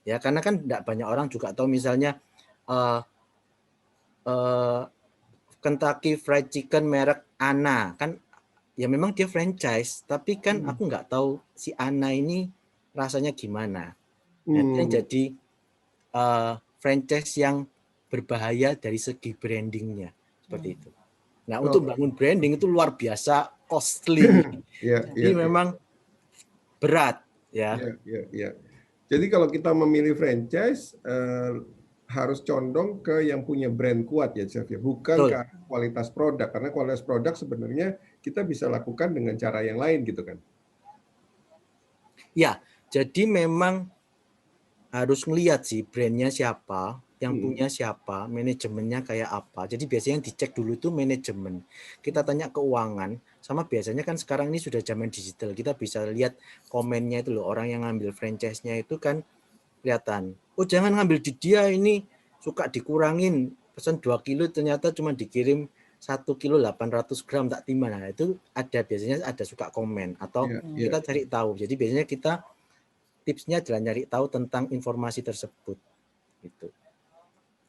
Ya, karena kan tidak banyak orang juga tahu misalnya uh, uh, Kentucky Fried Chicken merek Ana, kan ya memang dia franchise, tapi kan Hmm. aku nggak tahu si Ana ini rasanya gimana. Nah, itu yang Hmm. jadi franchise yang berbahaya dari segi brandingnya seperti itu. Nah, untuk Oh, bangun branding itu luar biasa costly. iya, iya, Jadi iya, memang berat ya. iya, iya, iya. Jadi kalau kita memilih franchise, harus condong ke yang punya brand kuat ya, Chef ya, bukan ke Betul. kualitas produk, karena kualitas produk sebenarnya kita bisa lakukan dengan cara yang lain gitu kan. Ya, jadi memang harus ngelihat sih brandnya siapa, yang Hmm. punya siapa, manajemennya kayak apa. Jadi biasanya yang dicek dulu itu manajemen. Kita tanya keuangan, sama biasanya kan sekarang ini sudah zaman digital. Kita bisa lihat komennya itu loh, orang yang ngambil franchise-nya itu kan kelihatan. Oh jangan ngambil di dia, ini suka dikurangin. Pesan 2 kilo ternyata cuma dikirim 1 kilo 800 gram tak timah. Nah itu ada biasanya ada suka komen atau Iya, iya. kita cari tahu. Jadi biasanya kita tipsnya adalah nyari tahu tentang informasi tersebut gitu.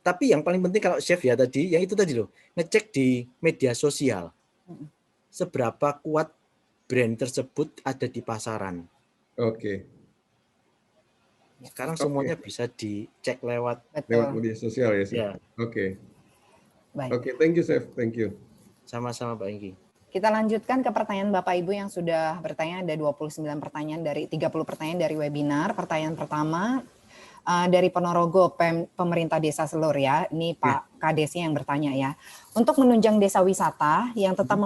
Tapi yang paling penting kalau chef ya tadi, yang itu tadi loh, ngecek di media sosial seberapa kuat brand tersebut ada di pasaran. Oke, Sekarang oke. semuanya bisa dicek lewat Lewat Betul. media sosial ya, Chef. ya. Oke, Baik. oke. Thank you, Chef. Thank you. Sama-sama Pak Enggi. Kita lanjutkan ke pertanyaan Bapak Ibu yang sudah bertanya, ada 29 pertanyaan dari 30 pertanyaan dari webinar. Pertanyaan pertama dari Ponorogo, pemerintah Desa Selur ya. Ini Pak Kadesnya yang bertanya ya. Untuk menunjang desa wisata yang tetap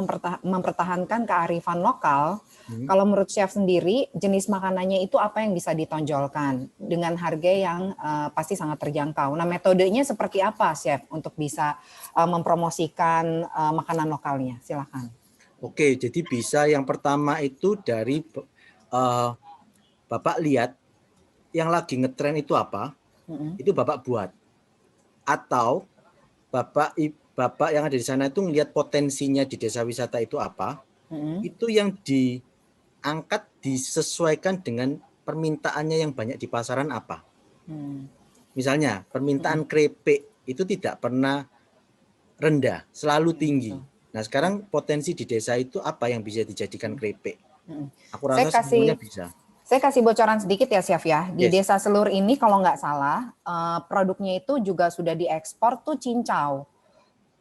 mempertahankan kearifan lokal, kalau menurut Chef sendiri, jenis makanannya itu apa yang bisa ditonjolkan dengan harga yang pasti sangat terjangkau. Nah, metodenya seperti apa, Chef, untuk bisa mempromosikan makanan lokalnya? Silakan. Oke, jadi bisa yang pertama itu dari Bapak lihat yang lagi ngetren itu apa, itu Bapak buat. Atau Bapak yang ada di sana itu ngelihat potensinya di desa wisata itu apa, itu yang diangkat disesuaikan dengan permintaannya yang banyak di pasaran apa. Misalnya permintaan keripik itu tidak pernah rendah, selalu tinggi. Nah sekarang potensi di desa itu apa yang bisa dijadikan keripik? Aku rasa semuanya bisa. Saya kasih bocoran sedikit ya, Chef ya. Di Desa Selur ini kalau nggak salah, produknya itu juga sudah diekspor tuh cincau.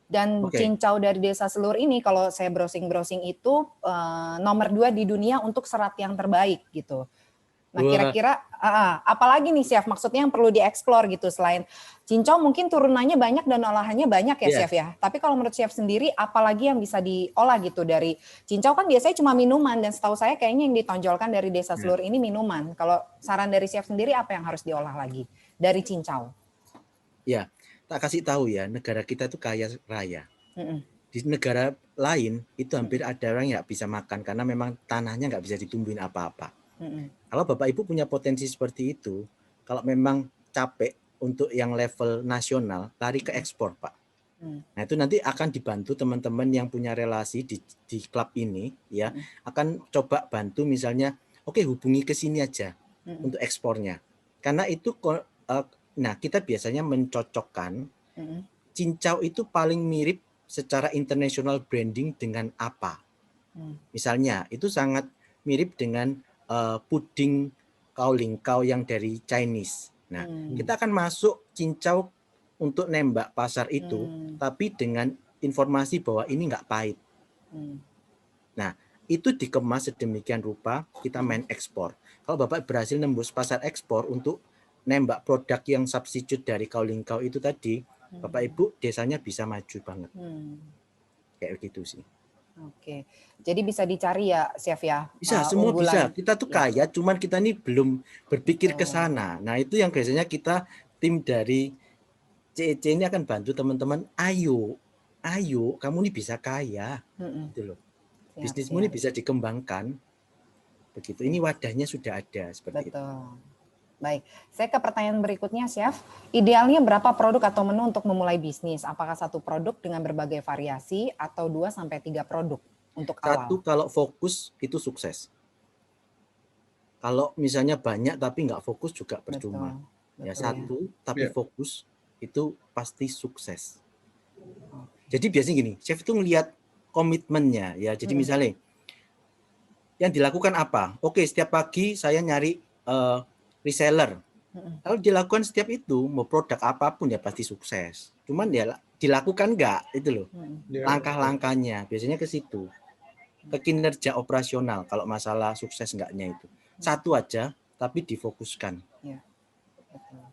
Dan cincau dari Desa Selur ini kalau saya browsing-browsing itu nomor 2 di dunia untuk serat yang terbaik gitu. Nah kira-kira apalagi nih Chef, maksudnya yang perlu dieksplor gitu selain cincau mungkin turunannya banyak dan olahannya banyak ya Chef ya. Tapi kalau menurut Chef sendiri apalagi yang bisa diolah gitu dari cincau kan biasanya cuma minuman dan setahu saya kayaknya yang ditonjolkan dari Desa Selur ini minuman. Kalau saran dari Chef sendiri apa yang harus diolah lagi dari cincau? Ya, tak kasih tahu ya, negara kita itu kaya raya. Di negara lain itu hampir ada orang yang bisa makan karena memang tanahnya nggak bisa ditumbuhin apa-apa. Kalau Bapak Ibu punya potensi seperti itu, kalau memang capek untuk yang level nasional, lari ke ekspor, Pak. Nah itu nanti akan dibantu teman-teman yang punya relasi di klub ini, ya akan coba bantu misalnya, oke hubungi ke sini aja untuk ekspornya. Karena itu, nah kita biasanya mencocokkan cincau itu paling mirip secara international branding dengan apa. Misalnya itu sangat mirip dengan puding kaolingkau yang dari Chinese. Nah, kita akan masuk cincau untuk nembak pasar itu, tapi dengan informasi bahwa ini nggak pahit. Nah, itu dikemas sedemikian rupa, kita main ekspor. Kalau Bapak berhasil nembus pasar ekspor untuk nembak produk yang substitute dari kaolingkau itu tadi, Bapak Ibu desanya bisa maju banget. Kayak gitu sih. Oke, jadi bisa dicari ya, Chef ya. Bisa, semua bisa. Kita tuh kaya, cuman kita ini belum berpikir ke sana. Nah, itu yang biasanya kita tim dari CEC ini akan bantu teman-teman. Ayo, kamu ini bisa kaya, gitu loh. Bisnismu ini bisa dikembangkan. Begitu. Ini wadahnya sudah ada seperti itu. Baik, saya ke pertanyaan berikutnya, Chef. Idealnya berapa produk atau menu untuk memulai bisnis? Apakah satu produk dengan berbagai variasi atau 2-3 produk untuk awal? Satu kalau fokus itu sukses. Kalau misalnya banyak tapi nggak fokus juga percuma. Ya satu tapi fokus itu pasti sukses. Jadi biasanya gini, chef itu ngelihat komitmennya ya. Jadi misalnya yang dilakukan apa? Oke, setiap pagi saya nyari reseller. Kalau dilakukan setiap itu, mau produk apapun ya pasti sukses. Cuman ya dilakukan nggak itu loh. Langkah-langkahnya biasanya ke situ. Ke kinerja operasional kalau masalah sukses enggaknya itu. Satu aja tapi difokuskan. Ya, betul.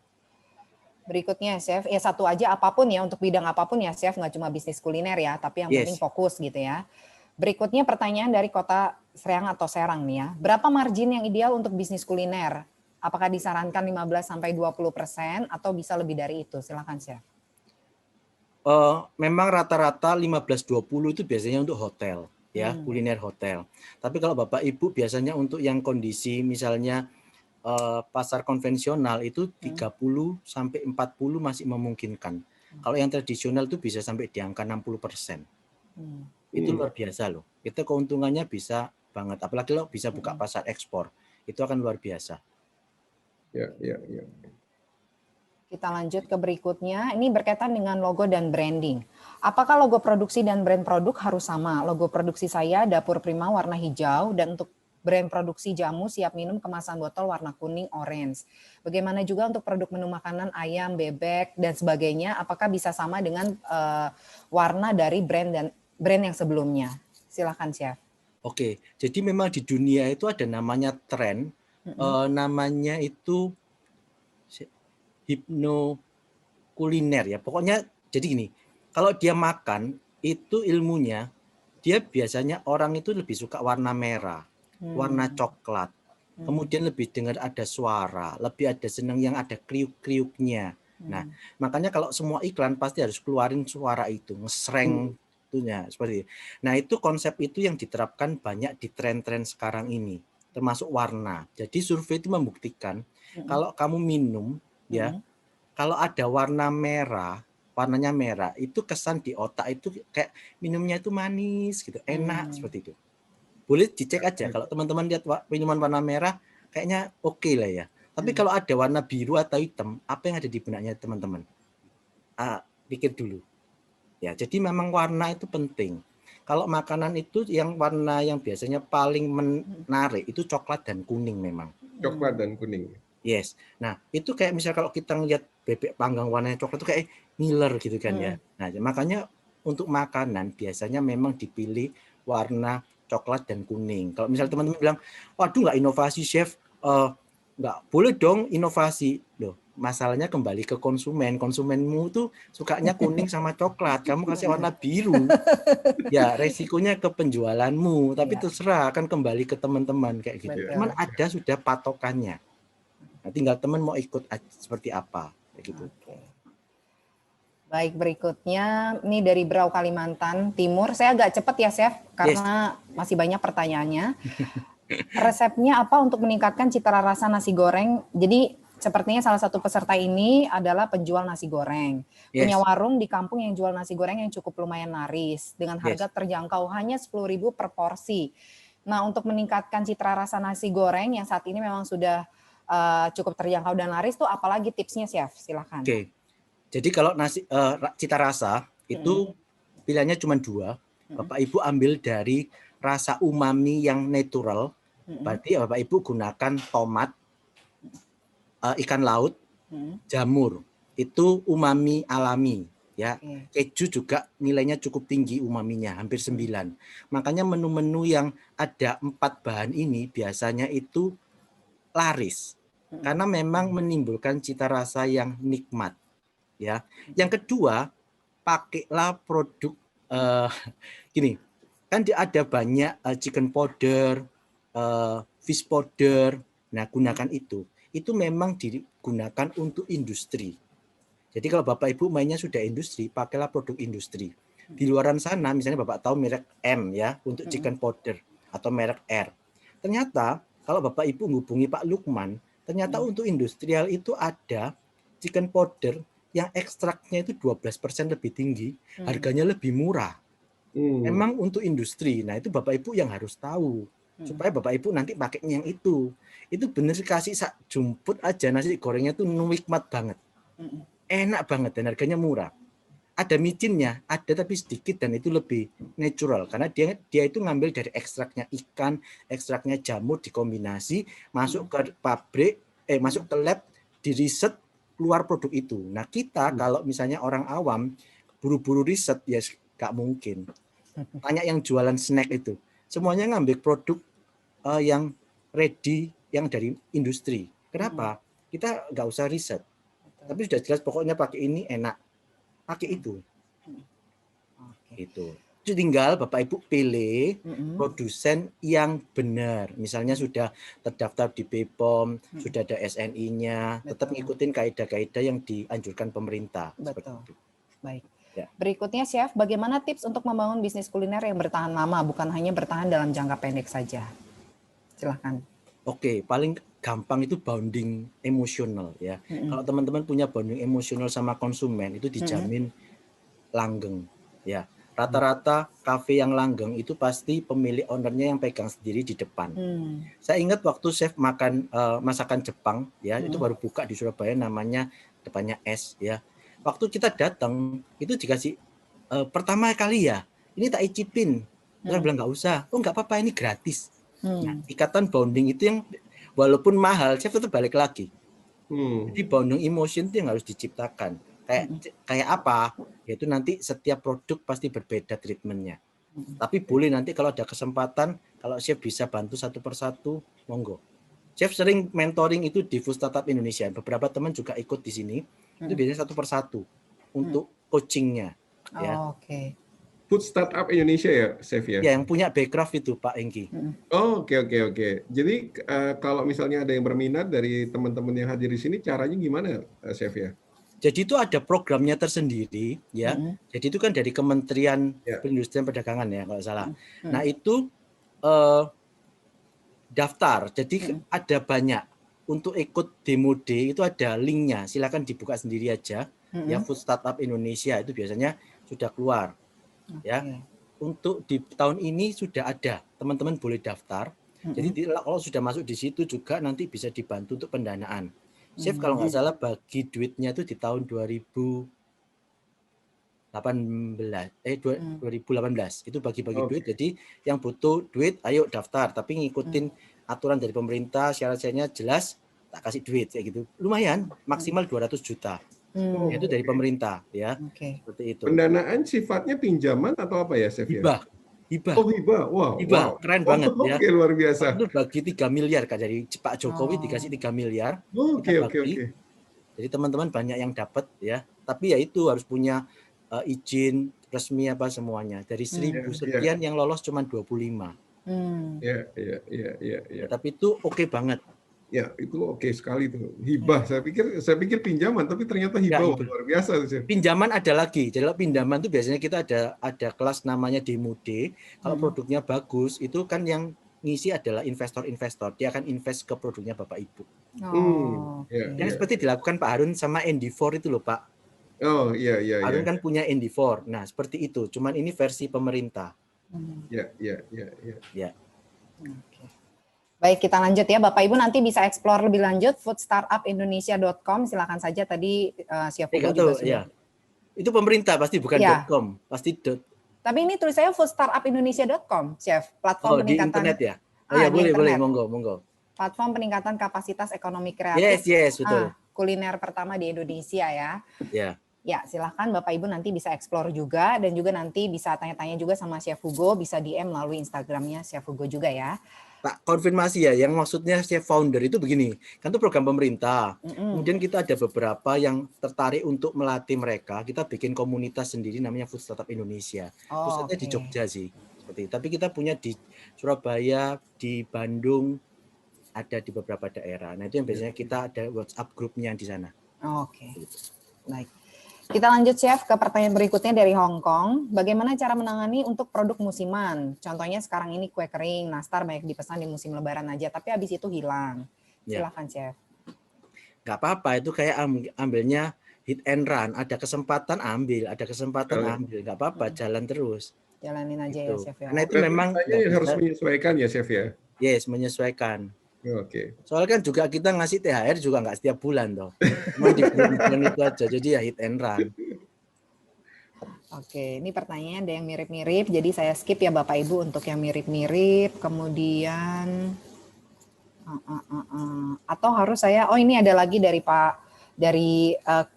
Berikutnya Chef, ya satu aja apapun ya untuk bidang apapun ya Chef, nggak cuma bisnis kuliner ya, tapi yang penting fokus gitu ya. Berikutnya pertanyaan dari Kota Serang atau Serang nih ya. Berapa margin yang ideal untuk bisnis kuliner? Apakah disarankan 15-20% atau bisa lebih dari itu? Silakan Chef. Memang rata-rata 15-20 itu biasanya untuk hotel ya, kuliner hotel. Tapi kalau Bapak Ibu biasanya untuk yang kondisi misalnya pasar konvensional itu 30-40 masih memungkinkan. Kalau yang tradisional itu bisa sampai di angka 60%. Itu luar biasa loh. Itu keuntungannya bisa banget. Apalagi lo bisa buka pasar ekspor. Itu akan luar biasa. Ya. Kita lanjut ke berikutnya. Ini berkaitan dengan logo dan branding. Apakah logo produksi dan brand produk harus sama? Logo produksi saya Dapur Prima warna hijau dan untuk brand produksi jamu siap minum kemasan botol warna kuning orange. Bagaimana juga untuk produk menu makanan ayam, bebek dan sebagainya? Apakah bisa sama dengan warna dari brand yang sebelumnya? Silakan Chef. Oke, jadi memang di dunia itu ada namanya tren, namanya itu hipnokuliner ya. Pokoknya jadi gini, kalau dia makan itu ilmunya, dia biasanya orang itu lebih suka warna merah, warna coklat, kemudian lebih dengar ada suara, lebih ada senang yang ada kriuk-kriuknya. Nah, makanya kalau semua iklan pasti harus keluarin suara itu, ngesreng itunya seperti itu. Nah, itu konsep itu yang diterapkan banyak di tren-tren sekarang ini, termasuk warna. Jadi survei itu membuktikan kalau kamu minum ya, kalau ada warna merah, warnanya merah, itu kesan di otak itu kayak minumnya itu manis gitu, enak seperti itu. Boleh dicek aja kalau teman-teman lihat minuman warna merah kayaknya oke lah ya. Tapi kalau ada warna biru atau hitam, apa yang ada di benaknya teman-teman? Pikir dulu. Ya, jadi memang warna itu penting. Kalau makanan itu yang warna yang biasanya paling menarik itu coklat dan kuning memang. Coklat dan kuning. Yes. Nah, itu kayak misal kalau kita ngeliat bebek panggang warnanya coklat itu kayak ngiler gitu kan ya. Nah, makanya untuk makanan biasanya memang dipilih warna coklat dan kuning. Kalau misal teman-teman bilang, waduh nggak inovasi chef, nggak boleh dong inovasi. Loh, masalahnya kembali ke konsumen. Konsumenmu tuh sukanya kuning sama coklat. Kamu kasih warna biru. Ya, resikonya ke penjualanmu. Tapi terserah, akan kembali ke teman-teman kayak gitu. Cuman ada sudah patokannya. Nah, tinggal teman mau ikut seperti apa kayak gitu. Baik, berikutnya ini dari Brau Kalimantan Timur. Saya agak cepat ya, Chef, karena masih banyak pertanyaannya. Resepnya apa untuk meningkatkan cita rasa nasi goreng? Jadi sepertinya salah satu peserta ini adalah penjual nasi goreng. Punya warung di kampung yang jual nasi goreng yang cukup lumayan laris dengan harga terjangkau hanya 10.000 per porsi. Nah, untuk meningkatkan cita rasa nasi goreng yang saat ini memang sudah cukup terjangkau dan laris tuh apalagi tipsnya, Chef? Silakan. Oke. Jadi kalau nasi cita rasa itu pilihannya cuma 2. Bapak Ibu ambil dari rasa umami yang natural. Berarti Bapak Ibu gunakan tomat, ikan laut, jamur. Itu umami alami ya. Keju juga nilainya cukup tinggi umaminya, hampir 9. Makanya menu-menu yang ada 4 bahan ini biasanya itu laris. Karena memang menimbulkan cita rasa yang nikmat. Ya, yang kedua pakailah produk gini, kan ada banyak chicken powder, fish powder. Nah, gunakan itu. Itu memang digunakan untuk industri. Jadi kalau Bapak Ibu mainnya sudah industri, pakailah produk industri. Di luaran sana, misalnya Bapak tahu merek M ya untuk chicken powder atau merek R. Ternyata kalau Bapak Ibu menghubungi Pak Lukman, ternyata untuk industrial itu ada chicken powder yang ekstraknya itu 12% lebih tinggi, harganya lebih murah. Memang untuk industri. Nah, itu Bapak Ibu yang harus tahu. Supaya Bapak Ibu nanti pakainya yang itu. Itu bener kasih jumput aja nasi gorengnya tuh nikmat banget. Enak banget dan harganya murah. Ada micinnya, ada tapi sedikit dan itu lebih natural karena dia itu ngambil dari ekstraknya ikan, ekstraknya jamur dikombinasi, masuk ke pabrik, masuk ke lab, di riset keluar produk itu. Nah, kita kalau misalnya orang awam buru-buru riset ya nggak mungkin. Tanya yang jualan snack itu, semuanya ngambil produk yang ready, yang dari industri. Kenapa? Kita nggak usah riset. Tapi sudah jelas pokoknya pakai ini enak. Pakai itu. Itu. Tinggal Bapak Ibu pilih produsen yang benar. Misalnya sudah terdaftar di BPOM, sudah ada SNI-nya, tetap ngikutin kaidah-kaidah yang dianjurkan pemerintah. Betul. Baik. Ya. Berikutnya, Chef, bagaimana tips untuk membangun bisnis kuliner yang bertahan lama, bukan hanya bertahan dalam jangka pendek saja? Silahkan. Oke, paling gampang itu bonding emosional ya. Kalau teman-teman punya bonding emosional sama konsumen itu dijamin langgeng ya. Rata-rata kafe yang langgeng itu pasti pemilik ownernya yang pegang sendiri di depan. Saya ingat waktu chef makan masakan Jepang ya, itu baru buka di Surabaya namanya depannya S ya. Waktu kita datang itu dikasih pertama kali ya, ini tak icipin. Saya bilang nggak usah. Oh nggak apa-apa, ini gratis. Nah, ikatan bonding itu yang walaupun mahal, chef tetap balik lagi. Jadi bonding emotion itu yang harus diciptakan. Kayak apa? Yaitu nanti setiap produk pasti berbeda treatmentnya. Tapi boleh nanti kalau ada kesempatan, kalau Chef bisa bantu satu persatu, monggo. Chef sering mentoring itu di Food Startup Indonesia. Beberapa teman juga ikut di sini. Itu biasanya satu persatu untuk coachingnya. Ya. Oke. Food Startup Indonesia ya, Chef ya? Ya, yang punya backcraft itu Pak Engki. Oh, oke. Jadi kalau misalnya ada yang berminat dari teman-teman yang hadir di sini, caranya gimana, Chef ya? Jadi itu ada programnya tersendiri, ya. Jadi itu kan dari Kementerian Perindustrian Perdagangan ya, kalau salah. Nah itu daftar. Jadi ada banyak untuk ikut demo day itu ada linknya. Silakan dibuka sendiri aja. Ya, Food Startup Indonesia itu biasanya sudah keluar. Ya, untuk di tahun ini sudah ada. Teman-teman boleh daftar. Jadi kalau sudah masuk di situ juga nanti bisa dibantu untuk pendanaan. Chef kalau nggak salah bagi duitnya itu di tahun 2018 itu bagi-bagi duit. Jadi yang butuh duit ayo daftar, tapi ngikutin aturan dari pemerintah, syarat-syaratnya jelas, tak kasih duit kayak gitu. Lumayan, maksimal 200 juta. Itu dari pemerintah ya. Seperti itu. Pendanaan sifatnya pinjaman atau apa ya, Chef ya? Hibah. Oh, hibah. Wow. Keren banget ya. Oke, luar biasa. Itu bagi 3 miliar kan dari Pak Jokowi dikasih 3 miliar. Oke. Jadi teman-teman banyak yang dapat ya. Tapi ya itu harus punya izin resmi apa semuanya. Dari 1000 sekian yang lolos cuma 25. Iya. Tapi itu oke banget. Ya, itu oke sekali tuh. Hibah. Saya pikir pinjaman, tapi ternyata hibah. Luar biasa tuh. Pinjaman ada lagi. Jadi pinjaman itu biasanya kita ada kelas namanya demo day. Kalau produknya bagus, itu kan yang ngisi adalah investor-investor. Dia akan invest ke produknya Bapak Ibu. Yang seperti dilakukan Pak Harun sama Endeavor itu loh, Pak. Oh, iya. Harun kan punya Endeavor. Nah, seperti itu. Cuman ini versi pemerintah. Ya. Baik, kita lanjut ya. Bapak Ibu nanti bisa explore lebih lanjut foodstartupindonesia.com. Silakan saja tadi Chef Hugo juga sudah. Itu pemerintah pasti bukan .com, pasti Tapi ini tulisannya foodstartupindonesia.com, Chef. Platform peningkatan di internet ya. Boleh, monggo. Platform peningkatan kapasitas ekonomi kreatif. Yes, betul. Kuliner pertama di Indonesia ya. Ya, silahkan Bapak Ibu nanti bisa explore juga dan juga nanti bisa tanya-tanya juga sama Chef Hugo, bisa DM melalui Instagramnya Chef Hugo juga ya. Tak konfirmasi ya, yang maksudnya Chef Founder itu begini, kan itu program pemerintah. Kemudian kita ada beberapa yang tertarik untuk melatih mereka. Kita bikin komunitas sendiri namanya Food Startup Indonesia. Pusatnya di Jogja sih, seperti itu. Tapi kita punya di Surabaya, di Bandung, ada di beberapa daerah. Nah itu yang biasanya kita ada WhatsApp grupnya di sana. Baik. Kita lanjut Chef ke pertanyaan berikutnya dari Hong Kong. Bagaimana cara menangani untuk produk musiman? Contohnya sekarang ini kue kering, nastar banyak dipesan di musim lebaran aja, tapi habis itu hilang. Silakan Chef. Nggak apa-apa, itu kayak ambilnya hit and run. Ada kesempatan ambil, nggak apa-apa, jalan terus. Jalanin aja ya Chef ya. Karena itu memang harus menyesuaikan ya Chef ya. Yes, menyesuaikan. Oke. Soalnya kan juga kita ngasih THR juga nggak setiap bulan toh. Cuma di bulan itu aja, jadi ya hit and run. Oke, ini pertanyaan ada yang mirip-mirip, jadi saya skip ya Bapak Ibu untuk yang mirip-mirip. Kemudian atau harus saya, ini ada lagi dari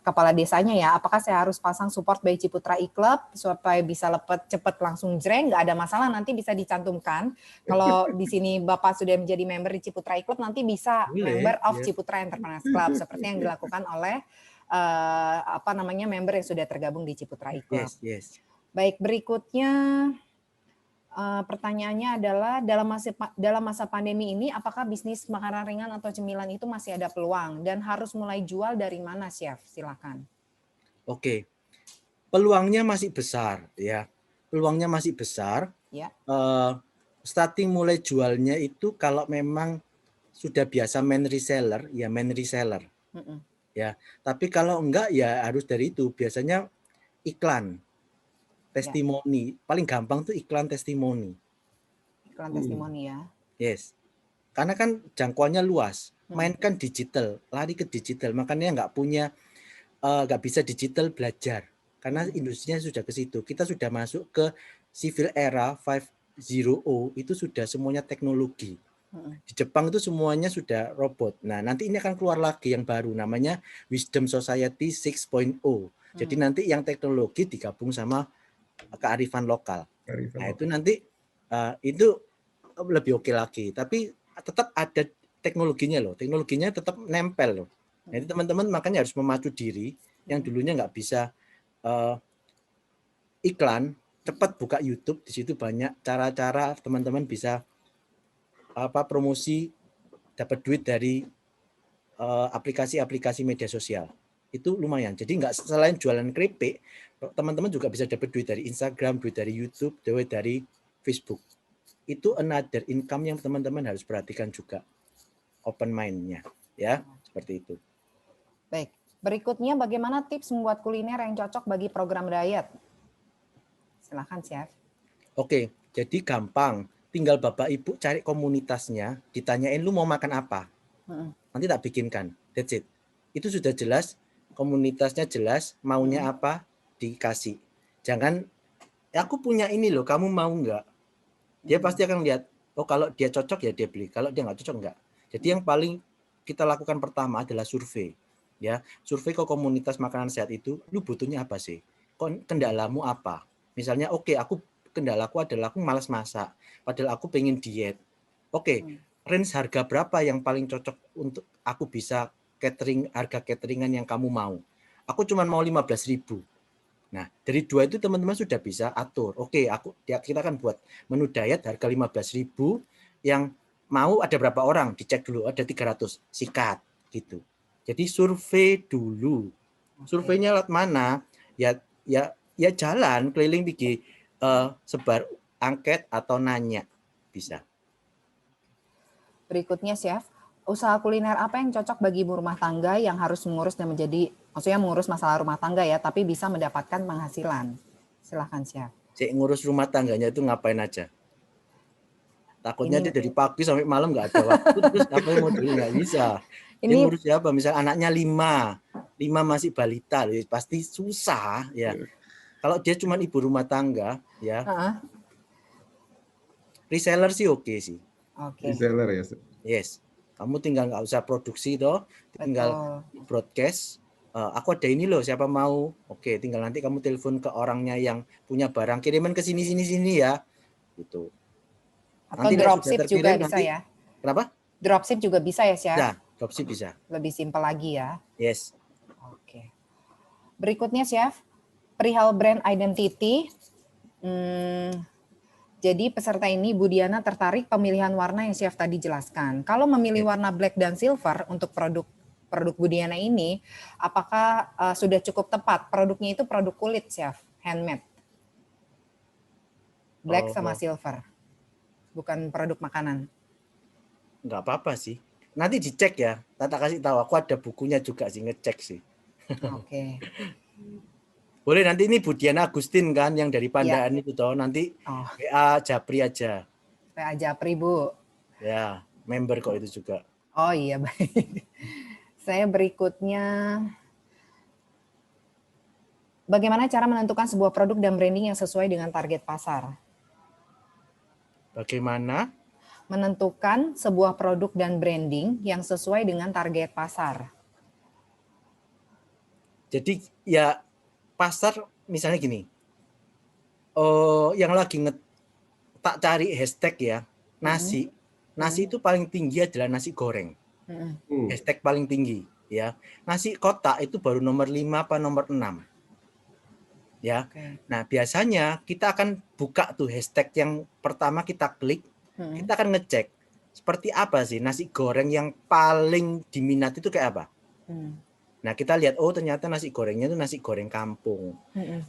kepala desanya ya, apakah saya harus pasang support by Ciputra e-Club supaya bisa cepat langsung jreng? Nggak ada masalah, nanti bisa dicantumkan. Kalau di sini Bapak sudah menjadi member di Ciputra e-Club, nanti bisa member of Ciputra Entrepreneurs Club, seperti yang dilakukan oleh member yang sudah tergabung di Ciputra e-Club. Yes. Baik, berikutnya pertanyaannya adalah dalam masa pandemi ini apakah bisnis makanan ringan atau cemilan itu masih ada peluang dan harus mulai jual dari mana Chef? Silakan. Oke. Peluangnya masih besar ya. Peluangnya masih besar. Ya. Starting mulai jualnya itu kalau memang sudah biasa main reseller. Ya. Tapi kalau enggak ya harus dari itu, biasanya iklan. Testimoni, paling gampang tuh iklan testimoni. Iklan testimoni ya. Yes, karena kan jangkauannya luas, mainkan digital, lari ke digital, makanya nggak bisa digital belajar, karena industrinya sudah ke situ. Kita sudah masuk ke civil era 5.0, itu sudah semuanya teknologi. Di Jepang itu semuanya sudah robot. Nah nanti ini akan keluar lagi yang baru, namanya Wisdom Society 6.0. Jadi nanti yang teknologi digabung sama kearifan lokal. Nah, itu nanti itu lebih oke lagi. Tapi tetap ada teknologinya loh. Teknologinya tetap nempel loh. Jadi teman-teman makanya harus memacu diri yang dulunya nggak bisa iklan, cepat buka YouTube. Di situ banyak cara-cara teman-teman bisa promosi, dapat duit dari aplikasi-aplikasi media sosial. Itu lumayan. Jadi nggak selain jualan keripik, teman-teman juga bisa dapat duit dari Instagram, duit dari YouTube, duit dari Facebook. Itu another income yang teman-teman harus perhatikan juga. Open mind-nya, ya, seperti itu. Baik. Berikutnya bagaimana tips membuat kuliner yang cocok bagi program diet? Silakan, Chef. Oke, jadi gampang. Tinggal Bapak Ibu cari komunitasnya, ditanyain lu mau makan apa. Nanti tak bikinkan. That's it. Itu sudah jelas, komunitasnya jelas, maunya apa, dikasih. Jangan, aku punya ini loh, kamu mau nggak? Dia pasti akan lihat, oh kalau dia cocok ya dia beli, kalau dia nggak cocok nggak. Jadi yang paling kita lakukan pertama adalah survei. Ya, survei ke komunitas makanan sehat itu, lu butuhnya apa sih? Kendalamu apa? Misalnya, oke, kendalaku adalah aku malas masak, padahal aku pengen diet. Oke, range harga berapa yang paling cocok untuk aku bisa harga cateringan yang kamu mau? Aku cuma mau 15.000. Nah, dari 2 itu teman-teman sudah bisa atur. Oke, kita akan buat menu diet harga 15.000, yang mau ada berapa orang? Dicek dulu, ada 300, sikat gitu. Jadi survei dulu. Surveinya lewat mana? Ya jalan keliling pergi sebar angket atau nanya bisa. Berikutnya, Chef, usaha kuliner apa yang cocok bagi ibu rumah tangga yang harus mengurus dan maksudnya mengurus masalah rumah tangga ya, tapi bisa mendapatkan penghasilan? Silahkan, Chef. Ngurus rumah tangganya itu ngapain aja? Takutnya dia dari pagi sampai malam nggak ada waktu, terus apa yang mau dulu nggak bisa. Dia ngurus siapa? Misal anaknya 5 masih balita, pasti susah ya. Kalau dia cuma ibu rumah tangga, ya, reseller sih oke sih. Reseller ya. Yes, kamu tinggal nggak usah produksi toh, tinggal broadcast. Aku ada ini loh, siapa mau? Oke, tinggal nanti kamu telepon ke orangnya yang punya barang, kiriman ke sini ya, gitu. Atau nanti dropship juga bisa nanti, ya? Kenapa? Dropship juga bisa ya, Chef? Ya, dropship bisa. Lebih simpel lagi ya? Yes. Oke. Berikutnya, Chef, perihal brand identity. Jadi peserta ini Bu Diana tertarik pemilihan warna yang Chef tadi jelaskan. Kalau memilih warna black dan silver untuk produk Bu Diana ini, apakah sudah cukup tepat? Produknya itu produk kulit, Chef, handmade. Black sama silver. Bukan produk makanan. Nggak apa-apa sih. Nanti dicek ya. Tata kasih tahu. Aku ada bukunya juga sih, ngecek sih. Oke. Boleh nanti ini Bu Diana Agustin kan yang dari Pandaan itu toh. Nanti WA Japri aja. WA Japri, Bu. Ya, member kok itu juga. Oh iya, baik. Saya berikutnya, bagaimana cara menentukan sebuah produk dan branding yang sesuai dengan target pasar? Bagaimana menentukan sebuah produk dan branding yang sesuai dengan target pasar? Jadi ya pasar misalnya gini, yang lagi tak cari hashtag ya, nasi itu paling tinggi adalah nasi goreng. Hashtag paling tinggi ya. Nasi kotak itu baru nomor 5 apa nomor 6. Ya. Nah, biasanya kita akan buka tuh hashtag yang pertama kita klik, kita akan ngecek seperti apa sih nasi goreng yang paling diminati itu kayak apa. Nah, kita lihat, oh ternyata nasi gorengnya itu nasi goreng kampung.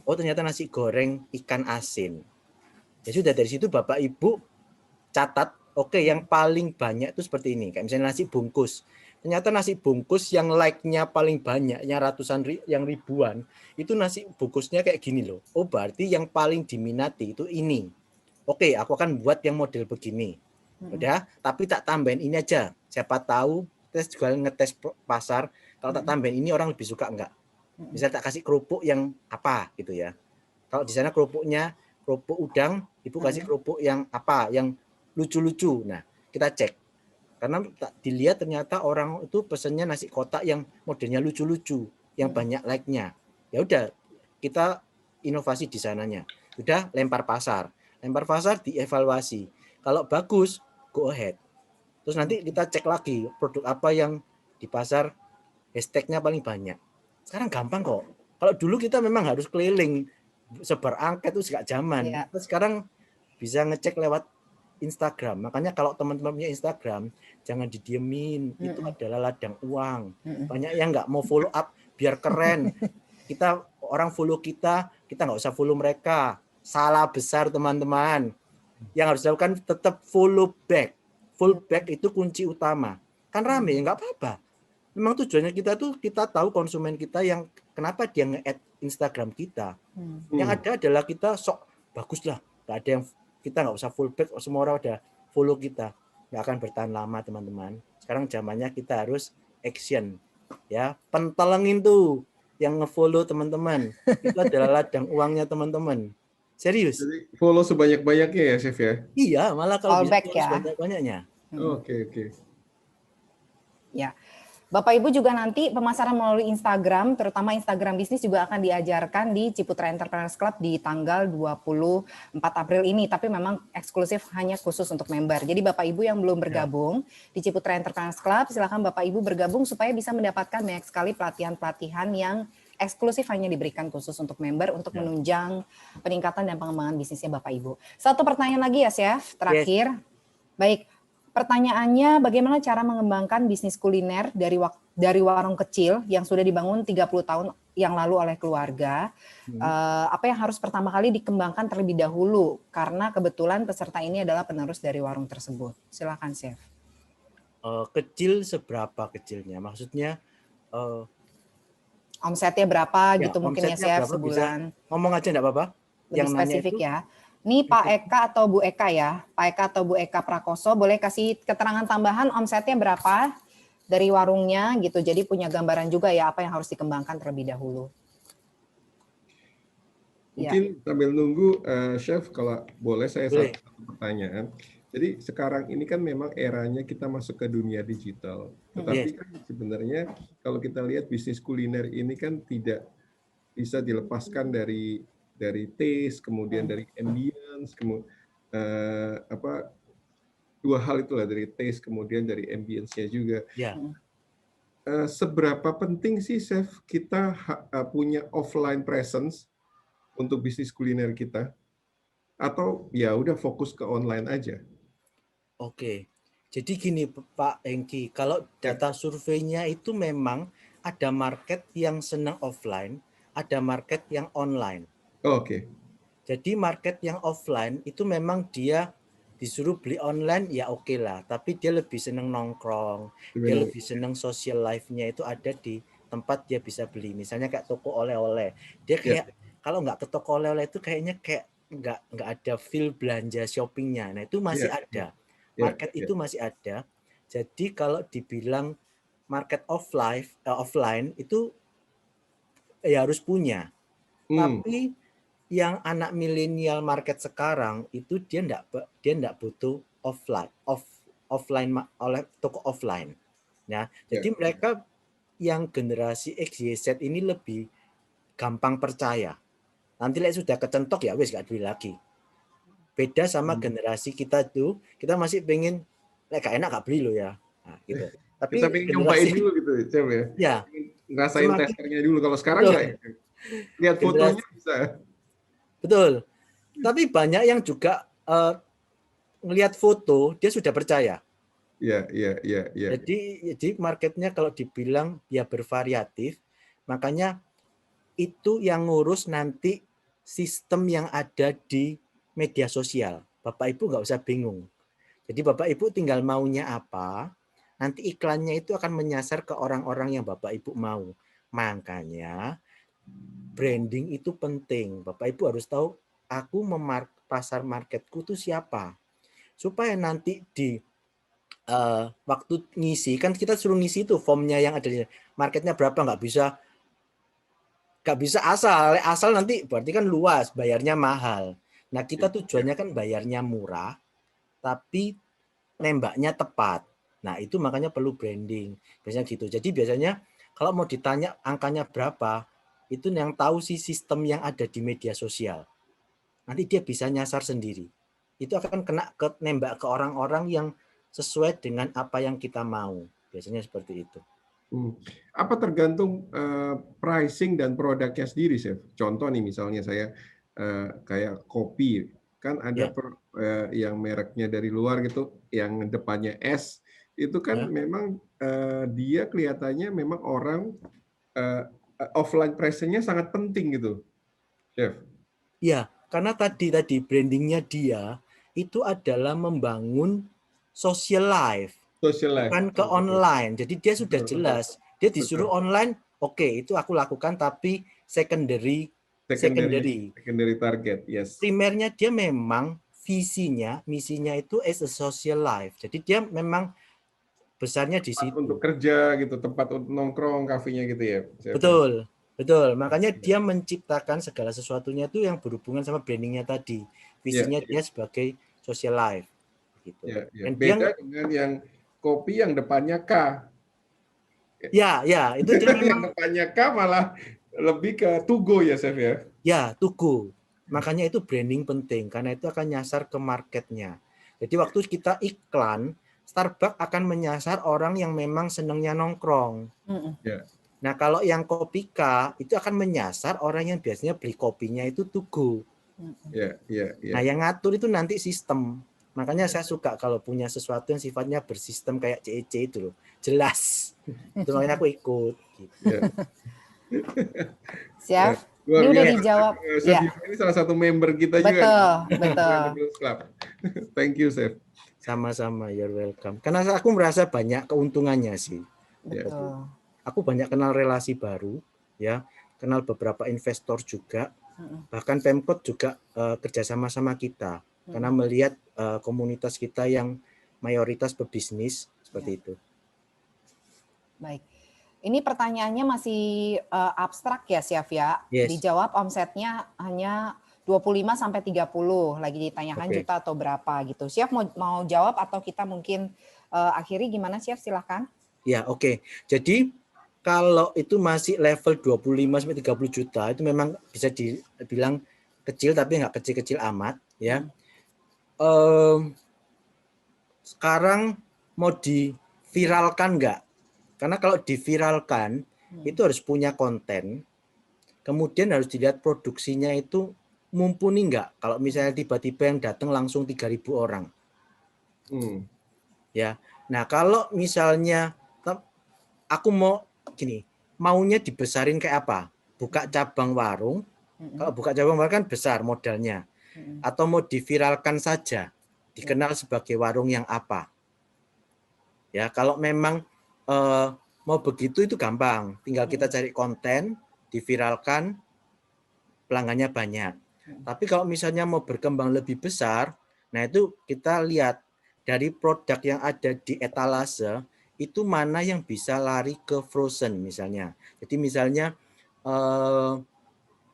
Oh ternyata nasi goreng ikan asin. Ya sudah, dari situ Bapak Ibu catat, oke, yang paling banyak itu seperti ini. Kayak misalnya nasi bungkus. Ternyata nasi bungkus yang like-nya paling banyak, yang ratusan, yang ribuan, itu nasi bungkusnya kayak gini loh. Oh berarti yang paling diminati itu ini. Oke, aku akan buat yang model begini. Udah, tapi tak tambahin ini aja. Siapa tahu tes juga ngetes pasar, kalau tak tambahin ini orang lebih suka enggak. Misal tak kasih kerupuk yang apa gitu ya. Kalau di sana kerupuknya kerupuk udang, Ibu kasih kerupuk yang apa, yang lucu-lucu. Nah, kita cek. Karena dilihat ternyata orang itu pesennya nasi kotak yang modelnya lucu-lucu, yang banyak like-nya. Ya udah, kita inovasi di sananya. Udah lempar pasar. lempar pasar, dievaluasi. Kalau bagus, go ahead. Terus nanti kita cek lagi produk apa yang di pasar hashtag-nya paling banyak. Sekarang gampang kok. Kalau dulu kita memang harus keliling sebar angket itu gak zaman. Iya. Terus sekarang bisa ngecek lewat Instagram. Makanya kalau teman-teman punya Instagram, jangan didiemin. Itu adalah ladang uang. Banyak yang nggak mau follow up biar keren. Kita orang follow kita nggak usah follow mereka. Salah besar teman-teman. Yang harus dilakukan tetap follow back. Follow back itu kunci utama. Kan rame, nggak apa-apa. Memang tujuannya kita tuh kita tahu konsumen kita yang kenapa dia nge-add Instagram kita. Yang ada adalah kita sok bagus lah. Nggak ada yang kita nggak usah full back, semua orang udah follow kita, nggak akan bertahan lama teman-teman. Sekarang zamannya kita harus action, ya pentelengin tuh yang ngefollow teman-teman, itu adalah ladang uangnya teman-teman. Serius. Jadi follow sebanyak-banyaknya ya, Chef ya? Iya, malah kalau bisa Callback ya. sebanyak-banyaknya. Oke. Ya. Bapak Ibu juga nanti pemasaran melalui Instagram, terutama Instagram bisnis juga akan diajarkan di Ciputra Entrepreneurs Club di tanggal 24 April ini, tapi memang eksklusif hanya khusus untuk member. Jadi Bapak Ibu yang belum bergabung di Ciputra Entrepreneurs Club, silakan Bapak Ibu bergabung supaya bisa mendapatkan banyak sekali pelatihan-pelatihan yang eksklusif hanya diberikan khusus untuk member untuk menunjang peningkatan dan pengembangan bisnisnya Bapak Ibu. Satu pertanyaan lagi ya, Chef, terakhir. Baik. Pertanyaannya, bagaimana cara mengembangkan bisnis kuliner dari warung kecil yang sudah dibangun 30 tahun yang lalu oleh keluarga? Apa yang harus pertama kali dikembangkan terlebih dahulu? Karena kebetulan peserta ini adalah penerus dari warung tersebut. Silakan, Chef. Kecil seberapa kecilnya? Maksudnya omsetnya berapa ya, gitu mungkin ya, Chef, sebulan? Ngomong aja enggak apa-apa. Lebih spesifik ya. Ini Pak Eka atau Bu Eka ya, Pak Eka atau Bu Eka Prakoso, boleh kasih keterangan tambahan omsetnya berapa dari warungnya gitu, jadi punya gambaran juga ya apa yang harus dikembangkan terlebih dahulu. Mungkin sambil nunggu, Chef, kalau boleh saya satu pertanyaan. Jadi sekarang ini kan memang eranya kita masuk ke dunia digital, tetapi kan sebenarnya kalau kita lihat bisnis kuliner ini kan tidak bisa dilepaskan dari taste, kemudian dari ambience, dua hal itulah, dari taste kemudian dari ambience-nya juga. Seberapa penting sih, Chef, kita punya offline presence untuk bisnis kuliner kita? Atau ya udah fokus ke online aja? Oke. Jadi gini Pak Hengki, kalau data surveinya itu memang ada market yang senang offline, ada market yang online. Oke. Jadi market yang offline itu memang dia disuruh beli online ya oke lah, tapi dia lebih senang nongkrong, dia lebih senang social life-nya itu ada di tempat dia bisa beli. Misalnya kayak toko oleh-oleh, dia kayak kalau nggak ke toko oleh-oleh itu kayaknya kayak nggak ada feel belanja shoppingnya. Nah itu masih ada, market itu masih ada. Jadi kalau dibilang market offline itu ya harus punya. Tapi yang anak milenial market sekarang itu dia enggak butuh offline oleh toko offline. Nah, jadi mereka yang generasi X, Y, Z ini lebih gampang percaya. Nanti sudah kecentok ya wes gak beli lagi. Beda sama generasi kita tuh, kita masih pengen gak enak gak beli lo ya. Nah, gitu. Tapi kita pengen nyobain dulu gitu, Chef ya. Ya. Ngerasain testernya dulu. Kalau sekarang enggak, lihat fotonya bisa. Betul. Tapi banyak yang juga ngelihat foto dia sudah percaya. Iya. Jadi marketnya kalau dibilang ya bervariatif, makanya itu yang ngurus nanti sistem yang ada di media sosial. Bapak Ibu nggak usah bingung. Jadi Bapak Ibu tinggal maunya apa, nanti iklannya itu akan menyasar ke orang-orang yang Bapak Ibu mau. Makanya branding itu penting. Bapak Ibu harus tahu aku pasar marketku itu siapa. Supaya nanti di waktu ngisi, kan kita suruh ngisi itu formnya yang ada di marketnya berapa, nggak bisa asal nanti berarti kan luas, bayarnya mahal. Nah kita tujuannya kan bayarnya murah, tapi nembaknya tepat. Nah itu makanya perlu branding, biasanya gitu. Jadi biasanya kalau mau ditanya angkanya berapa, itu yang tahu sih sistem yang ada di media sosial. nanti dia bisa nyasar sendiri. Itu akan nembak ke orang-orang yang sesuai dengan apa yang kita mau. Biasanya seperti itu. Apa tergantung pricing dan produknya sendiri, Chef? Contoh nih, misalnya saya kayak kopi, kan ada yang mereknya dari luar gitu, yang depannya S, itu kan memang dia kelihatannya memang orang offline presence-nya sangat penting gitu, Chef. Ya, karena tadi brandingnya dia itu adalah membangun social life, bukan ke online. Jadi dia sudah jelas, dia disuruh online, oke, itu aku lakukan, tapi secondary target, yes. Primernya dia memang visinya, misinya itu as a social life. Jadi dia memang besarnya di situ. Untuk kerja gitu, tempat untuk nongkrong, kafenya gitu ya. Betul, betul. Makanya dia menciptakan segala sesuatunya itu yang berhubungan sama brandingnya tadi. Visinya dia sebagai social life. Gitu. Dan beda dengan yang kopi yang depannya K. Ya, itu dia memang yang depannya K malah lebih ke Tugo ya, Chef ya. Ya, Tugo. Makanya itu branding penting karena itu akan nyasar ke marketnya. Jadi waktu kita iklan, Starbucks akan menyasar orang yang memang senangnya nongkrong. Nah, kalau yang Kopika itu akan menyasar orang yang biasanya beli kopinya itu Tugo. Nah, yang ngatur itu nanti sistem. Makanya saya suka kalau punya sesuatu yang sifatnya bersistem kayak CEC itu loh. Jelas. Itu makanya aku ikut. Gitu. Siap. Ini udah dijawab. Ini salah satu member kita juga. Betul. Thank you, Chef. Sama-sama, you're welcome. Karena aku merasa banyak keuntungannya sih. Betul. Aku banyak kenal relasi baru, ya, kenal beberapa investor juga, bahkan Pemkot juga kerjasama sama kita, karena melihat komunitas kita yang mayoritas pebisnis seperti itu. Baik. Ini pertanyaannya masih abstrak ya, Chef ya. Dijawab omsetnya hanya 25 sampai 30, lagi ditanyakan juta atau berapa gitu. Chef mau jawab atau kita mungkin akhiri gimana, Chef? Silahkan. Ya, oke. Jadi kalau itu masih level 25 sampai 30 juta itu memang bisa dibilang kecil tapi nggak kecil-kecil amat, ya. Sekarang mau diviralkan nggak? Karena kalau diviralkan itu harus punya konten, kemudian harus dilihat produksinya itu mumpuni nggak. Kalau misalnya tiba-tiba yang datang langsung 3.000 orang. Ya, nah kalau misalnya aku mau gini, maunya dibesarin kayak apa? Buka cabang warung, kalau buka cabang warung kan besar modalnya. Atau mau diviralkan saja, dikenal sebagai warung yang apa? Ya, kalau memang mau begitu itu gampang, tinggal kita cari konten, diviralkan, pelanggannya banyak. Tapi kalau misalnya mau berkembang lebih besar, nah itu kita lihat dari produk yang ada di etalase, itu mana yang bisa lari ke frozen misalnya. Jadi misalnya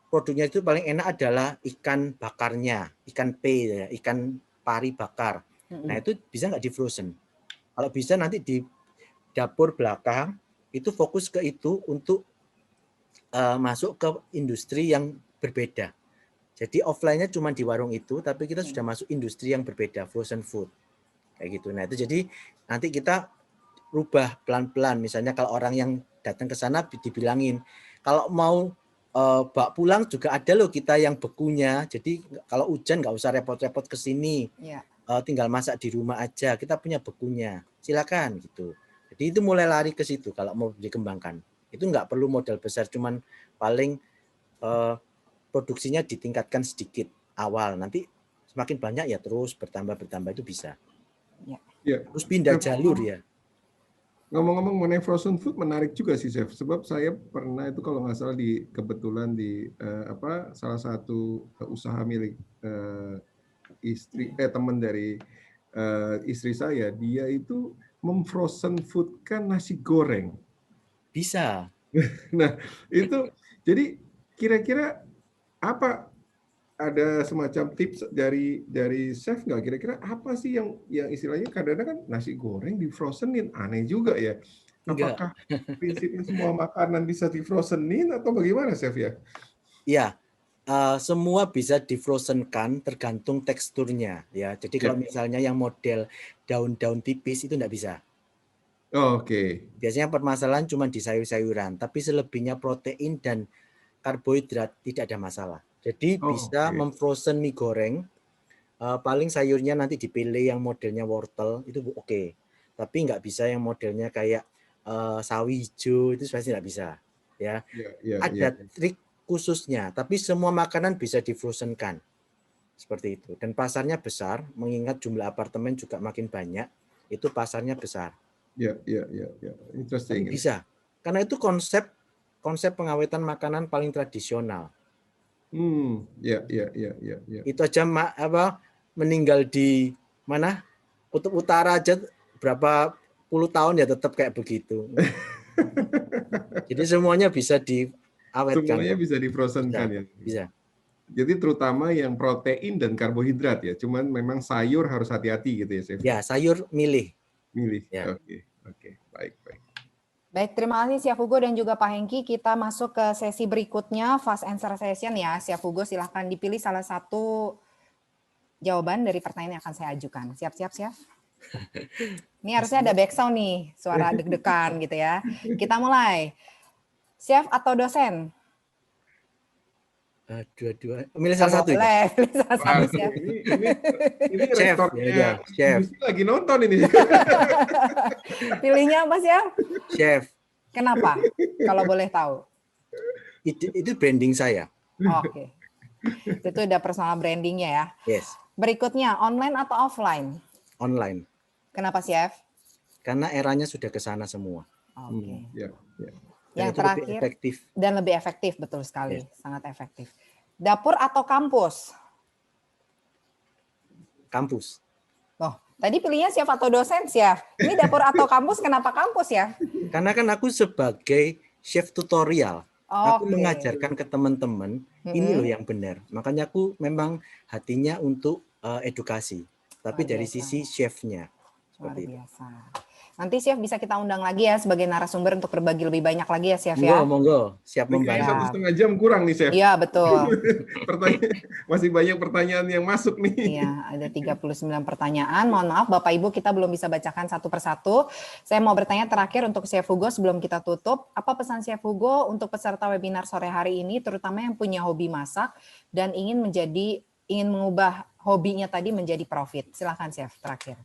produknya itu paling enak adalah ikan bakarnya, ikan ikan pari bakar. Nah itu bisa nggak di frozen? Kalau bisa nanti di dapur belakang itu fokus ke itu untuk masuk ke industri yang berbeda. Jadi offline-nya cuma di warung itu, tapi kita sudah masuk industri yang berbeda, frozen food. Kayak gitu. Nah, itu jadi nanti kita rubah pelan-pelan. Misalnya kalau orang yang datang ke sana dibilangin, kalau mau bawa pulang juga ada loh kita yang bekunya. Jadi kalau hujan nggak usah repot-repot ke sini. Tinggal masak di rumah aja. Kita punya bekunya. Silakan gitu. Jadi itu mulai lari ke situ kalau mau dikembangkan. Itu nggak perlu modal besar, cuman paling produksinya ditingkatkan sedikit awal. Nanti semakin banyak ya terus bertambah itu bisa. Terus pindah jalur ya. Ngomong-ngomong mengenai frozen food menarik juga sih, Chef. Sebab saya pernah itu kalau nggak salah kebetulan di salah satu usaha milik teman dari istri saya, dia itu memfrozen foodkan nasi goreng. Bisa. Nah, itu jadi kira-kira apa, ada semacam tips dari chef nggak? Kira-kira apa sih yang istilahnya kadang-kadang kan nasi goreng di frozenin, aneh juga ya. Apakah prinsipnya semua makanan bisa di frozenin atau bagaimana, Chef ya? Iya, semua bisa di-frozen-kan tergantung teksturnya ya. Jadi kalau misalnya yang model daun-daun tipis itu enggak bisa. Oke. Biasanya permasalahan cuma di sayur-sayuran, tapi selebihnya protein dan karbohidrat tidak ada masalah. Jadi bisa memfrozen mie goreng, paling sayurnya nanti dipilih yang modelnya wortel itu oke. Tapi nggak bisa yang modelnya kayak sawi hijau itu pasti nggak bisa. Ya, ada trik khususnya, tapi semua makanan bisa di-frozen-kan. Seperti itu. Dan pasarnya besar, mengingat jumlah apartemen juga makin banyak, itu pasarnya besar. Ya. Interesting. Tapi bisa. Karena itu konsep pengawetan makanan paling tradisional. Ya. Itu aja meninggal di mana? Kutub Utara aja berapa puluh tahun ya tetap kayak begitu. Jadi semuanya bisa diawetkan. Semuanya bisa di-frozen-kan ya. Bisa. Jadi terutama yang protein dan karbohidrat ya. Cuman memang sayur harus hati-hati gitu ya, Chef. Ya, sayur milih. Ya. Oke. Baik. Baik, terima kasih Chef Hugo dan juga Pak Hengki. Kita masuk ke sesi berikutnya, fast answer session ya. Chef Hugo silahkan dipilih salah satu jawaban dari pertanyaan yang akan saya ajukan. Siap-siap, Chef? Ini harusnya ada background nih, suara deg-degan gitu ya. Kita mulai. Chef atau dosen? Dua-dua. Milih salah satu. Boleh, pilih salah satu, Chef. Ini rektornya Chef. lagi nonton ini. Pilihnya apa, Chef? Chef. Kenapa? Kalau boleh tahu. Itu branding saya. Oke. Itu udah personal brandingnya ya. Yes. Berikutnya, online atau offline? Online. Kenapa, Chef? Karena eranya sudah ke sana semua. Oke. Ya. Yang terakhir, lebih efektif. Dan lebih efektif, betul sekali. Sangat efektif. Dapur atau kampus? Kampus. Oh, tadi pilihnya Chef atau dosen, Chef. Ini dapur atau kampus, kenapa kampus ya? Karena kan aku sebagai chef tutorial, aku mengajarkan ke teman-teman, ini loh yang benar. Makanya aku memang hatinya untuk edukasi, tapi dari sisi chefnya. Luar biasa. Nanti Chef bisa kita undang lagi ya sebagai narasumber untuk berbagi lebih banyak lagi ya, Chef ya. Monggo, siap membantu. 1,5 jam kurang nih, Chef. Iya, betul. Masih banyak pertanyaan yang masuk nih. Iya, ada 39 pertanyaan. Mohon maaf Bapak Ibu, kita belum bisa bacakan satu persatu. Saya mau bertanya terakhir untuk Chef Hugo sebelum kita tutup. Apa pesan Chef Hugo untuk peserta webinar sore hari ini, terutama yang punya hobi masak dan ingin mengubah hobinya tadi menjadi profit? Silakan Chef, terakhir.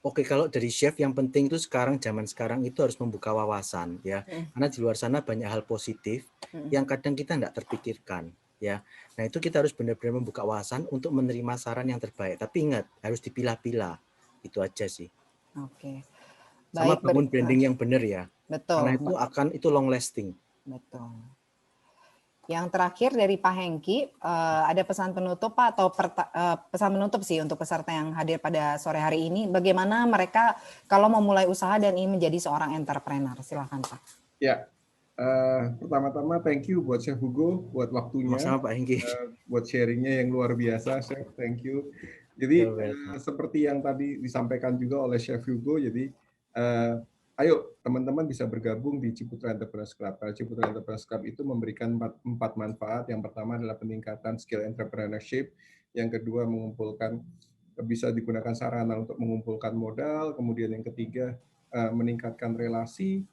Oke, kalau dari chef yang penting itu zaman sekarang itu harus membuka wawasan ya. Karena di luar sana banyak hal positif yang kadang kita nggak terpikirkan ya. Nah, itu kita harus benar-benar membuka wawasan untuk menerima saran yang terbaik. Tapi ingat, harus dipilah-pilah. Itu aja sih. Oke. Sama bangun branding yang benar ya. Betul. Karena itu long lasting. Betul. Yang terakhir dari Pak Hengki, ada pesan penutup Pak atau pesan penutup sih untuk peserta yang hadir pada sore hari ini. Bagaimana mereka kalau mau mulai usaha dan ingin menjadi seorang entrepreneur? Silakan Pak. Ya, pertama-tama thank you buat Chef Hugo buat waktunya. Sama Pak Hengki. Buat sharingnya yang luar biasa, Chef. Thank you. Jadi seperti yang tadi disampaikan juga oleh Chef Hugo, jadi ayo teman-teman bisa bergabung di Ciputra Entrepreneurs Club. Ciputra Entrepreneurs Club itu memberikan empat manfaat. Yang pertama adalah peningkatan skill entrepreneurship. Yang kedua bisa digunakan sarana untuk mengumpulkan modal. Kemudian yang ketiga meningkatkan relasi,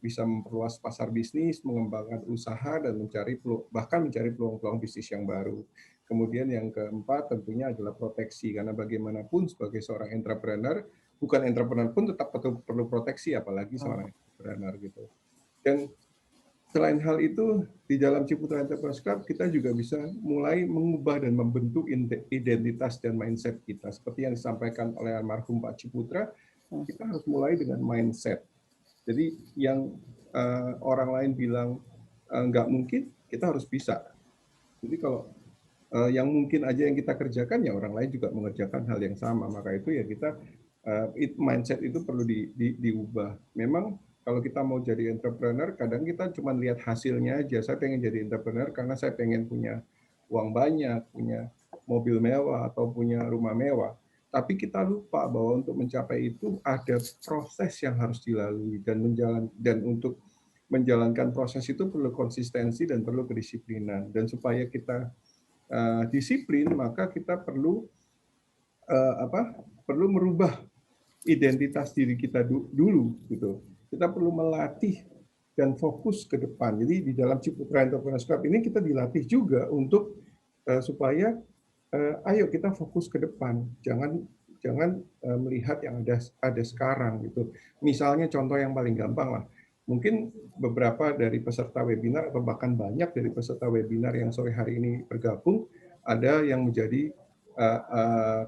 bisa memperluas pasar bisnis, mengembangkan usaha dan mencari peluang-peluang bisnis yang baru. Kemudian yang keempat tentunya adalah proteksi, karena bagaimanapun sebagai seorang entrepreneur, bukan entrepreneur pun tetap perlu proteksi, apalagi seorang entrepreneur gitu. Dan selain hal itu, di dalam Ciputra Entrepreneurs Club kita juga bisa mulai mengubah dan membentuk identitas dan mindset kita. Seperti yang disampaikan oleh almarhum Pak Ciputra, kita harus mulai dengan mindset. Jadi yang orang lain bilang nggak mungkin, kita harus bisa. Jadi kalau yang mungkin aja yang kita kerjakan, ya orang lain juga mengerjakan hal yang sama. Maka itu ya kita mindset itu perlu diubah. Memang kalau kita mau jadi entrepreneur, kadang kita cuma lihat hasilnya aja. Saya pengen jadi entrepreneur karena saya pengen punya uang banyak, punya mobil mewah atau punya rumah mewah. Tapi kita lupa bahwa untuk mencapai itu ada proses yang harus dilalui dan untuk menjalankan proses itu perlu konsistensi dan perlu kedisiplinan. Dan supaya kita disiplin, maka kita perlu perlu merubah identitas diri kita dulu gitu. Kita perlu melatih dan fokus ke depan. Jadi di dalam Ciputra Entrepreneurs Club ini kita dilatih juga untuk supaya ayo kita fokus ke depan. Jangan melihat yang ada sekarang gitu. Misalnya contoh yang paling gampang lah. Mungkin beberapa dari peserta webinar atau bahkan banyak dari peserta webinar yang sore hari ini bergabung ada yang menjadi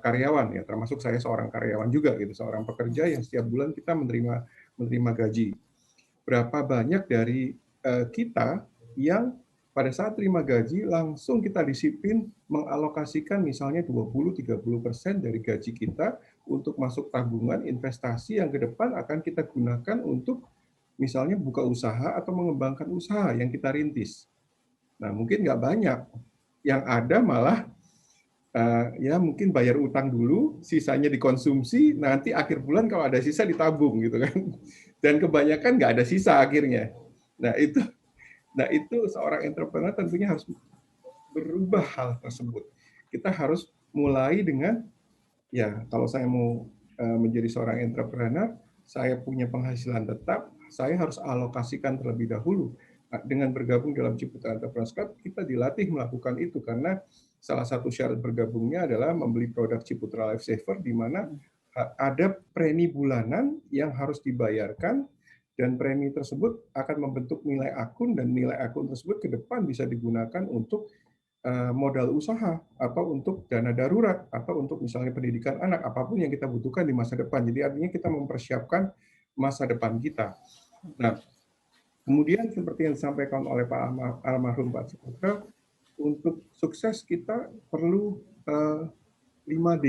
karyawan ya, termasuk saya seorang karyawan juga gitu, seorang pekerja yang setiap bulan kita menerima gaji. Berapa banyak dari kita yang pada saat terima gaji langsung kita disiplin mengalokasikan misalnya 20-30% dari gaji kita untuk masuk tabungan investasi yang ke depan akan kita gunakan untuk misalnya buka usaha atau mengembangkan usaha yang kita rintis. Nah, mungkin nggak banyak. Yang ada malah ya mungkin bayar utang dulu, sisanya dikonsumsi, nanti akhir bulan kalau ada sisa ditabung gitu kan. Dan kebanyakan nggak ada sisa akhirnya. Nah itu seorang entrepreneur tentunya harus berubah hal tersebut. Kita harus mulai dengan ya kalau saya mau menjadi seorang entrepreneur, saya punya penghasilan tetap, saya harus alokasikan terlebih dahulu. Dengan bergabung dalam Ciputra Entrepreneurs Club, kita dilatih melakukan itu karena salah satu syarat bergabungnya adalah membeli produk Ciputra Life Saver di mana ada premi bulanan yang harus dibayarkan dan premi tersebut akan membentuk nilai akun dan nilai akun tersebut ke depan bisa digunakan untuk modal usaha atau untuk dana darurat atau untuk misalnya pendidikan anak, apapun yang kita butuhkan di masa depan. Jadi artinya kita mempersiapkan masa depan kita. Nah, kemudian seperti yang disampaikan oleh Pak almarhum Pak Ciputra, untuk sukses kita perlu 5D.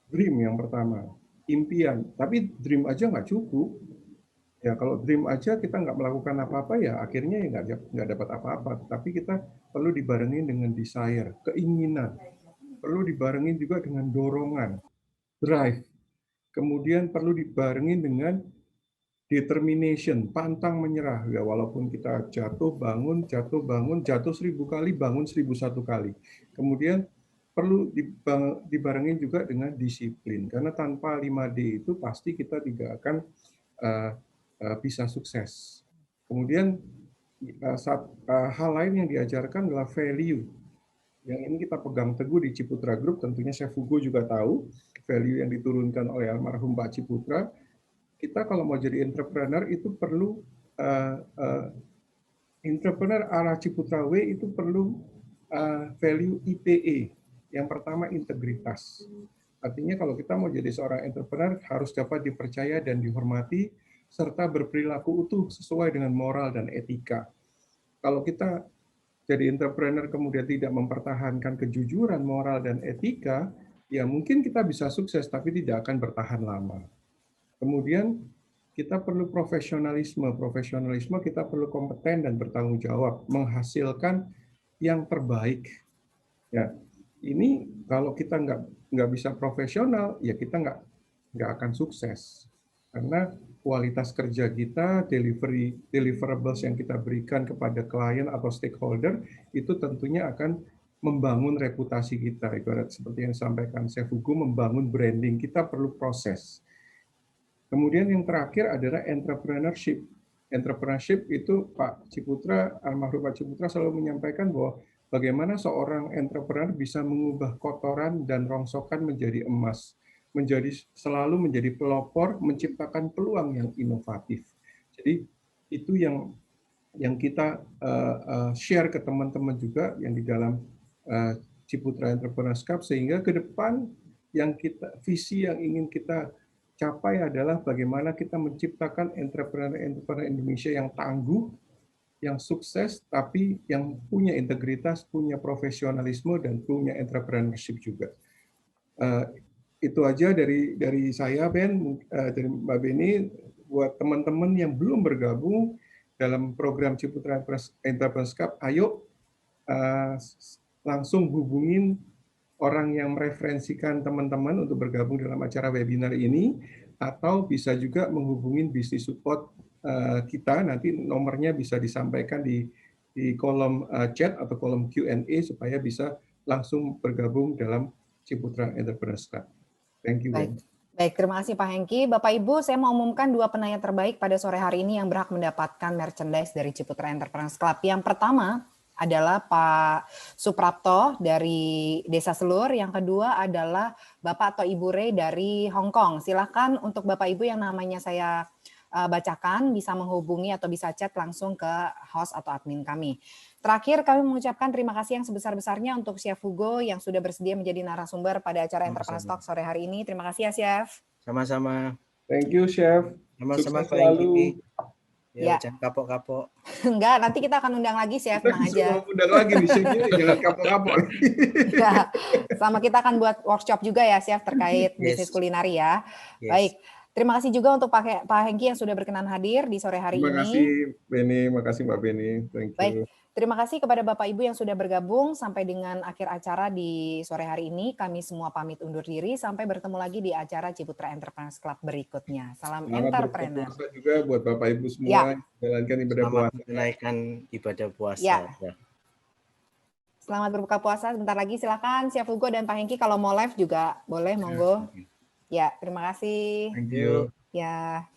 Dream yang pertama, impian. Tapi dream aja nggak cukup. Ya kalau dream aja kita nggak melakukan apa-apa ya akhirnya ya nggak dapat apa-apa. Tapi kita perlu dibarengin dengan desire, keinginan. Perlu dibarengin juga dengan dorongan, drive. Kemudian perlu dibarengin dengan determination, pantang menyerah. Ya walaupun kita jatuh, bangun, jatuh 1000 kali, bangun 1001 kali. Kemudian perlu dibarengin juga dengan disiplin. Karena tanpa 5D itu pasti kita tidak akan bisa sukses. Kemudian hal lain yang diajarkan adalah value. Yang ini kita pegang teguh di Ciputra Group, tentunya Chef Hugo juga tahu value yang diturunkan oleh almarhum Pak Ciputra. Kita kalau mau jadi entrepreneur itu perlu entrepreneur ala Ciputra Way itu perlu value IPE. Yang pertama integritas. Artinya kalau kita mau jadi seorang entrepreneur harus dapat dipercaya dan dihormati serta berperilaku utuh sesuai dengan moral dan etika. Kalau kita jadi entrepreneur kemudian tidak mempertahankan kejujuran, moral, dan etika, ya mungkin kita bisa sukses tapi tidak akan bertahan lama. Kemudian kita perlu profesionalisme. Profesionalisme kita perlu kompeten dan bertanggung jawab, menghasilkan yang terbaik. Ya, ini kalau kita nggak bisa profesional, ya kita nggak akan sukses. Karena kualitas kerja kita, deliverables yang kita berikan kepada klien atau stakeholder, itu tentunya akan membangun reputasi kita. Ibarat seperti yang disampaikan Chef Hugo, membangun branding, kita perlu proses. Kemudian yang terakhir adalah entrepreneurship. Entrepreneurship itu Pak Ciputra, almarhum Pak Ciputra selalu menyampaikan bahwa bagaimana seorang entrepreneur bisa mengubah kotoran dan rongsokan menjadi emas. Selalu menjadi pelopor, menciptakan peluang yang inovatif. Jadi itu yang kita share ke teman-teman juga yang di dalam Ciputra Entrepreneurs Club, sehingga ke depan visi yang ingin kita capai adalah bagaimana kita menciptakan entrepreneur Indonesia yang tangguh, yang sukses, tapi yang punya integritas, punya profesionalisme, dan punya entrepreneurship juga. Itu aja dari saya, Ben, dari Mbak Beni. Buat teman-teman yang belum bergabung dalam program Ciputra Entrepreneurs Club, ayo langsung hubungin orang yang mereferensikan teman-teman untuk bergabung dalam acara webinar ini, atau bisa juga menghubungin Business Support kita, nanti nomornya bisa disampaikan di kolom chat atau kolom Q&A supaya bisa langsung bergabung dalam Ciputra Entrepreneurs Club. Thank you, Ben. Baik, terima kasih Pak Hengki. Bapak Ibu, saya mau umumkan 2 penanya terbaik pada sore hari ini yang berhak mendapatkan merchandise dari Ciputra Entrepreneurs Club. Yang pertama adalah Pak Suprapto dari Desa Selur, yang kedua adalah Bapak atau Ibu Rey dari Hong Kong. Silakan untuk Bapak Ibu yang namanya saya bacakan bisa menghubungi atau bisa chat langsung ke host atau admin kami. Terakhir, kami mengucapkan terima kasih yang sebesar-besarnya untuk Chef Hugo yang sudah bersedia menjadi narasumber pada acara Entrepreneurs Talk sore hari ini. Terima kasih ya, Chef. Sama-sama. Thank you, Chef. Sama-sama, Sukses Pak selalu. Hengki. Ya. Jangan kapok-kapok. Enggak, nanti kita akan undang lagi, Chef. Tenang aja. Undang lagi nih, Chef. Jangan kapok-kapok. Ya, sama kita akan buat workshop juga ya, Chef, terkait bisnis kulineri ya. Baik. Terima kasih juga untuk Pak Hengki yang sudah berkenan hadir di sore hari ini. Terima kasih, Beni. Makasih, Mbak Beni. Thank you. Baik, terima kasih kepada Bapak Ibu yang sudah bergabung. Sampai dengan akhir acara di sore hari ini, kami semua pamit undur diri. Sampai bertemu lagi di acara Ciputra Entrepreneurs Club berikutnya. Salam entrepreneur. Selamat berpuasa juga buat Bapak Ibu semua ya. Jalankan ibadah Selamat puasa. menunaikan ibadah puasa. Ya. Selamat berbuka puasa. Sebentar lagi silakan Chef Hugo dan Pak Hengki kalau mau live juga boleh, monggo. Ya, terima kasih. Thank you. Ya.